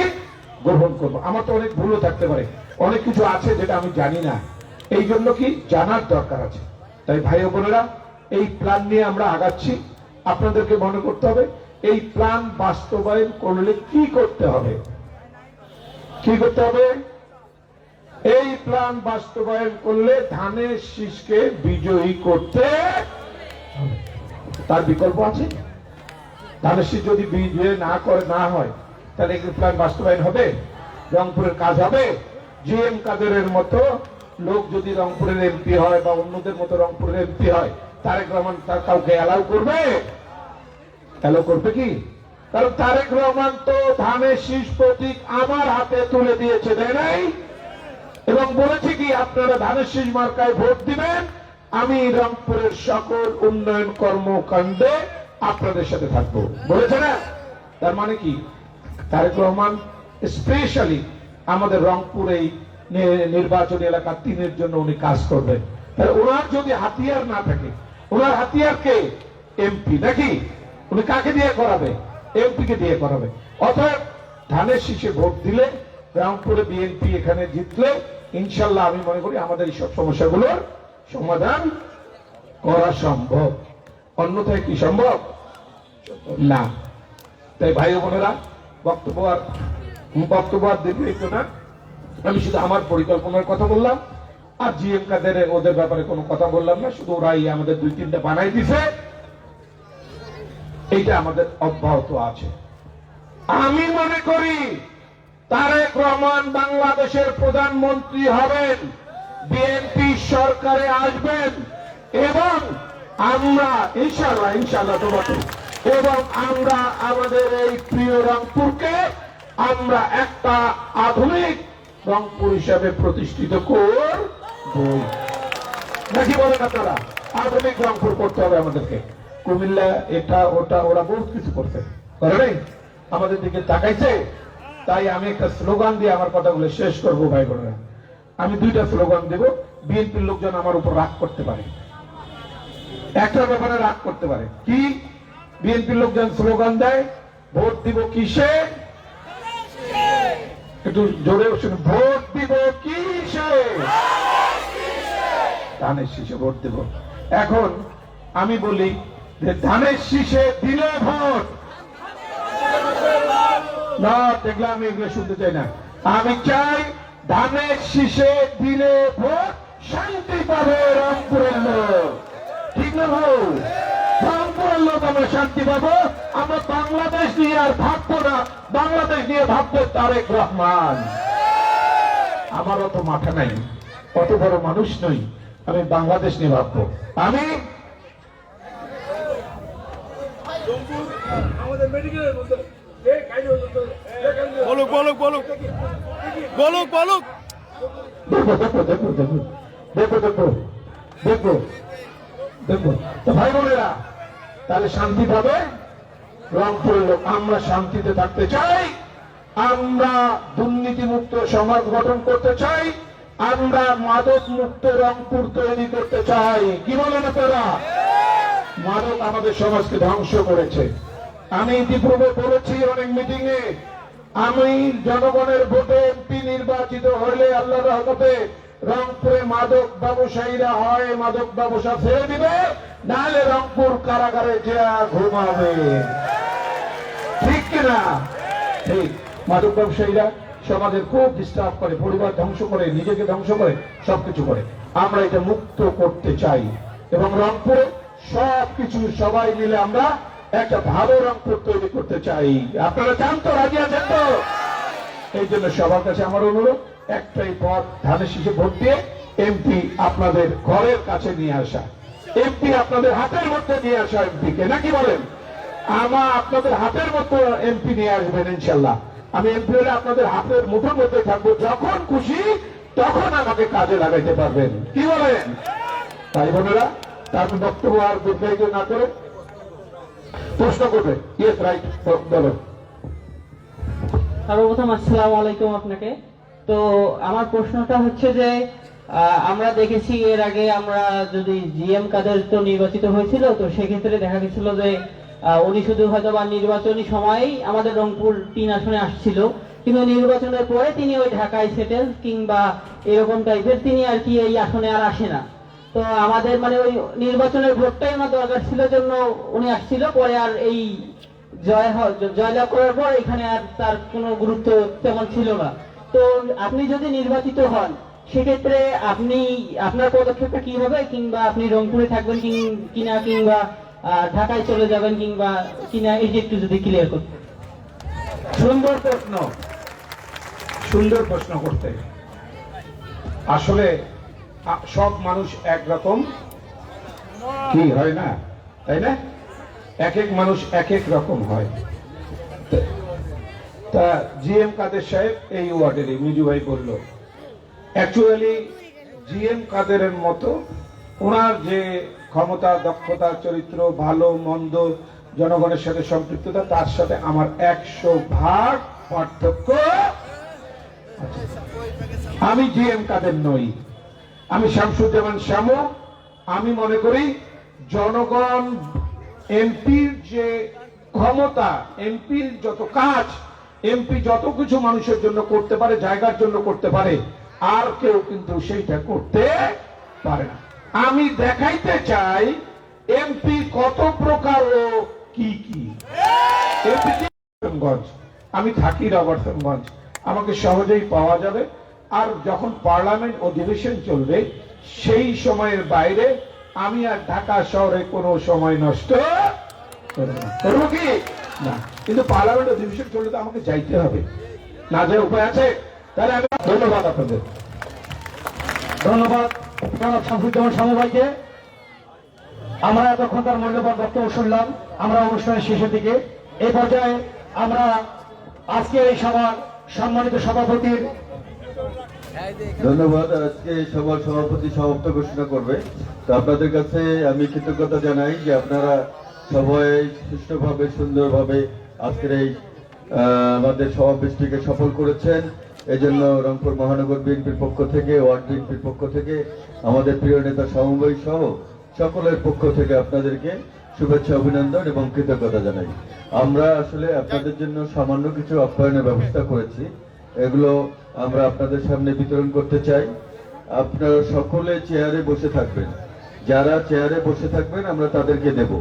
গ্রহণ করব। আমার তো অনেক ভুলও থাকতে পারে, অনেক কিছু আছে যেটা আমি জানি না, এই জন্য কি জানার দরকার আছে। তাই ভাই ও বোনেরা, এই প্ল্যান নিয়ে আমরা আগাচ্ছি। আপনাদেরকে মনে করতে হবে এই প্ল্যান বাস্তবায়ন করলে কি করতে হবে, কি করতে হবে। এই প্ল্যান বাস্তবায়ন করলে ধানের শীষকে বিজয়ী করতে হবে। তার বিকল্প আছে? ধানের শীষ যদি বিজয় না হয়, তাহলে এই প্ল্যান বাস্তবায়ন হবে? রংপুরের কাজ হবে? জিএম কাদেরের মতো লোক যদি রংপুরের এমপি হয়, বা অন্যদের মতো রংপুরের এমপি হয়, তারেক রহমান তার কাউকে অ্যালাউ করবে? অ্যালাউ করবে কি? কারণ তারেক রহমান তো ধানের শীষ প্রতীক আমার হাতে তুলে দিয়েছে, দেয় নাই? এবং বলেছে কি, আপনারা ধানের শীষ মার্কায় ভোট দিবেন, আমি রংপুরের সকল উন্নয়ন কর্মকাণ্ডে আপনাদের সাথে থাকবো, বলেছে না? তার মানে কি, তারেক রহমান স্পেশালি আমাদের রংপুর এই নির্বাচনী এলাকা 3-এর জন্য উনি কাজ করবেন। তাহলে ওনার যদি হাতিয়ার না থাকে, ওনার হাতিয়ার কে? এমপি নাকি? উনি কাকে দিয়ে করাবে? এমপি কে দিয়ে করাবে। অতএব ধানের শীষে ভোট দিলে, রংপুরে বিএনপি এখানে জিতলে, ইনশাল্লাহ আমি মনে করি আমাদের এই সব সমস্যাগুলোর সমাধান করা সম্ভব। অন্যথায় কি সম্ভব না। তাই ভাই বোনেরা, বক্তব্য আর দীর্ঘায়িত না, আমি শুধু আমার পরিকল্পনার কথা বললাম, আর জিএম কাদের ওদের ব্যাপারে কোনো কথা বললাম না। শুধু ওরাই আমাদের 2-3টা বানাই দিছে, এইটা আমাদের অব্যাহত আছে। আমি মনে করি তারেক রহমান বাংলাদেশের প্রধানমন্ত্রী হবেন, বিএনপি সরকারে আসবেন, এবং আমরা ইনশাআল্লাহ তোমাকে, এবং আমরা আমাদের এই প্রিয় রংপুরকে আমরা একটা আধুনিক রংপুর হিসাবে প্রতিষ্ঠিত করব। নাকি বলেন আপনারা? আধুনিক রংপুর করতে হবে আমাদেরকে। কুমিল্লা এটা ওটা ওরা বহুত কিছু করছে, করে নাই? আমাদের দিকে তাকাইছে। তাই আমি একটা স্লোগান দিয়ে আমার কথাগুলো শেষ করবো ভাই বোনেরা। আমি 2টা স্লোগান দেব, বিএনপির লোকজন আমার উপর রাগ করতে পারে, একটা ব্যাপারে রাগ করতে পারে। কি? বিএনপির লোকজন স্লোগান দেয়, ভোট দিব কিসে? একটু জোরে শুনুন, ভোট দিব কিসে? ধানের শীষে ভোট দেব। এখন আমি বলি যে ধানের শীষে দিলে ভোট না, দেখলে আমি এগুলো শুনতে চাই না। আমি চাই ধানের শীষে দিলে ভোট শান্তি পাবে রংপুরের লোক, ঠিক না ভাই? রংপুরের লোক আমরা শান্তি পাবো। আমরা বাংলাদেশ নিয়ে আর ভাববো না, বাংলাদেশ নিয়ে ভাববো তারেক রহমান। আমার অত মাথা নাই, অত বড় মানুষ নই, আমি বাংলাদেশ নিয়ে ভাববো। আমি
আমাদের মেডিকেলের মধ্যে বলুক
দেখবো তো ভাই বোনেরা, তাহলে শান্তি পাবে রংপুরের লোক। আমরা শান্তিতে থাকতে চাই, আমরা দুর্নীতিমুক্ত সমাজ গঠন করতে চাই, আমরা মাদক মুক্ত রংপুর তৈরি করতে চাই। কি বলেন আপনারা? মাদক আমাদের সমাজকে ধ্বংস করেছে। আমি ইতিপূর্বে বলেছি অনেক মিটিং এ, আমি জনগণের ভোটে এমপি নির্বাচিত হলে আল্লাহর রহমতে রংপুরে মাদক ব্যবসায়ীরা হয় মাদক ব্যবসা ছেড়ে দিবে, নাহলে রংপুর কারাগারে যে ঘুমাবে। ঠিক কিনা? ঠিক। মাদক ব্যবসায়ীরা সমাজের খুব ডিস্টার্ব করে, পরিবার ধ্বংস করে, নিজেকে ধ্বংস করে, সবকিছু করে। আমরা এটা মুক্ত করতে চাই এবং রংপুরে সবকিছু সবাই মিলে আমরা একটা ভালো রংপুর তৈরি করতে চাই। আপনারা চান তো? রাজি আছেন তো? এই জন্য সবার কাছে আমার অনুরোধ, একটাই পথ, ধানের শীষে ভোট দিয়ে এমপি আপনাদের ঘরের কাছে নিয়ে আসা, এমপি আপনাদের হাতের মধ্যে নিয়ে আসা এমপিকে, নাকি বলেন? আপনাদের হাতের মতো এমপি নিয়ে আসবেন ইনশাল্লাহ। আমি এমপি হলে আপনাদের হাতের মুঠোর মধ্যে থাকবো, যখন খুশি তখন আমাকে কাজে লাগাইতে পারবেন। কি বলেন ভাই বোনেরা? তারপর বক্তব্য আর দীর্ঘায়িত না করে প্রশ্ন করবে। ইয়েস, রাইট, বলো।
সর্বপ্রথম আসসালামু আলাইকুম আপনাকে। তো আমার প্রশ্নটা হচ্ছে যে আমরা দেখেছি এর আগে আমরা যদি জিএম কাদের তো নির্বাচিত হয়েছিল, তো সেক্ষেত্রে দেখা গেছিল যে উনি শুধু হয়তো বা নির্বাচনী সময়ই আমাদের রংপুর 3 আসনে আসছিল, কিন্তু নির্বাচনের পরে তিনি ওই ঢাকায় সেটেল কিংবা এরকম টাইপের তিনি আর কি এই আসনে আর আসে না। তো আমাদের মানে ওই নির্বাচনের ভোটটাই আমার দরকার ছিল জন্য উনি আসছিল, পরে আর এই জয়লাভ করার পর এখানে আর তার কোনো গুরুত্ব তেমন ছিল না। তো আপনি যদি নির্বাচিত হন সেক্ষেত্রে আপনি আপনার পদক্ষেপটা কি হবে, কিংবা আপনি রংপুরে থাকবেন কিনা, কিংবা ঢাকায় চলে যাবেন কিনা, এই যে একটু যদি ক্লিয়ার করতেন।
সুন্দর প্রশ্ন, সুন্দর প্রশ্ন করতে। আসলে সব মানুষ একরকম কি হয় না, তাই না? এক এক মানুষ এক এক রকম হয়। তা জিএম কাদের সাহেব এই ওয়ার্ডেরই, মিজু ভাই বলল, অ্যাকচুয়ালি জিএম কাদেরের মতো ওনার যে ক্ষমতা, দক্ষতা, চরিত্র, ভালো মন্দ, জনগণের সাথে সম্পৃক্ততা, তার সাথে আমার 100 ভাগ পার্থক্য। আমি জিএম কাদের নই, আমি শামসুজ্জামান শামু। আমি মনে করি জনগণ এমপির যে ক্ষমতা, এমপির যত কাজ, এমপি যত কিছু মানুষের জন্য করতে পারে, জায়গার জন্য করতে পারে, আর কেউ কিন্তু সেইটা করতে পারে না। আমি দেখাইতে চাই এমপি কত প্রকার ও কি কি। রবার্টসনগঞ্জ, আমি থাকি রবার্টসনগঞ্জ, আমাকে সহজেই পাওয়া যাবে। আর যখন পার্লামেন্ট অধিবেশন চলবে সেই সময়ের বাইরে আমি আর ঢাকা শহরে কোনো সময় নষ্ট করবো কি না। কিন্তু পার্লামেন্ট অধিবেশন চললে তো আমাকে যাইতে হবে, না যে উপায় আছে? তাহলে আমি ধন্যবাদ আপনাদের।
ধন্যবাদ জনাব শামসুজ্জামান শামু ভাইকে। আমরা এতক্ষণ তার মূল্যবান বক্তব্য শুনলাম। আমরা অনুষ্ঠানের শেষের দিকে এই পর্যায়ে আমরা আজকের এই সভার সম্মানিত সভাপতির
ধন্যবাদ। আজকে এই সভার সভাপতি সমাপ্ত ঘোষণা করবে। তো আপনাদের কাছে আমি কৃতজ্ঞতা জানাই যে আপনারা সবাই সুষ্ঠুভাবে, সুন্দরভাবে আজকের এই আমাদের সমাবেশটিকে সফল করেছেন। এজন্য রংপুর মহানগর বিএনপির পক্ষ থেকে, ওয়ার্ড বিএনপির পক্ষ থেকে, আমাদের প্রিয় নেতা সমবায় সহ সকলের পক্ষ থেকে আপনাদেরকে শুভেচ্ছা, অভিনন্দন এবং কৃতজ্ঞতা জানাই। আমরা আসলে আপনাদের জন্য সামান্য কিছু আপ্যায়নের ব্যবস্থা করেছি, এগুলো আমরা আপনাদের সামনে বিতরণ করতে চাই। আপনারা সকলে চেয়ারে বসে থাকবেন, যারা চেয়ারে বসে থাকবেন আমরা তাদেরকে দেব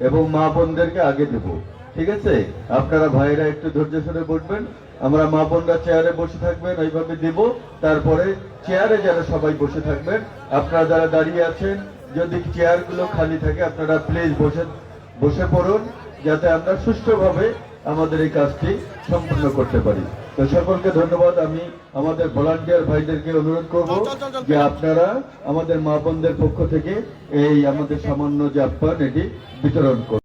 এবং মা বোনদেরকে আগে দেব। ঠিক আছে? আপনারা ভাইরা একটু ধৈর্য ধরে বসবেন, আমরা মা বোনরা চেয়ারে বসে থাকবেন, ওইভাবে দেব। তারপরে চেয়ারে যারা সবাই বসে থাকবেন, আপনারা যারা দাঁড়িয়ে আছেন, যদি চেয়ারগুলো খালি থাকে আপনারা প্লিজ বসে পড়ুন, যাতে আমরা সুষ্ঠুভাবে আমাদের এই কাজটি সম্পূর্ণ করতে পারি। তো সকলকে ধন্যবাদ। আমি আমাদের ভলান্টিয়ার ভাইদেরকে অনুরোধ করব যে আপনারা আমাদের মা বোনদের পক্ষ থেকে এই আমাদের সামান্য যে আপ্যায়ন এটি বিতরণ করুন।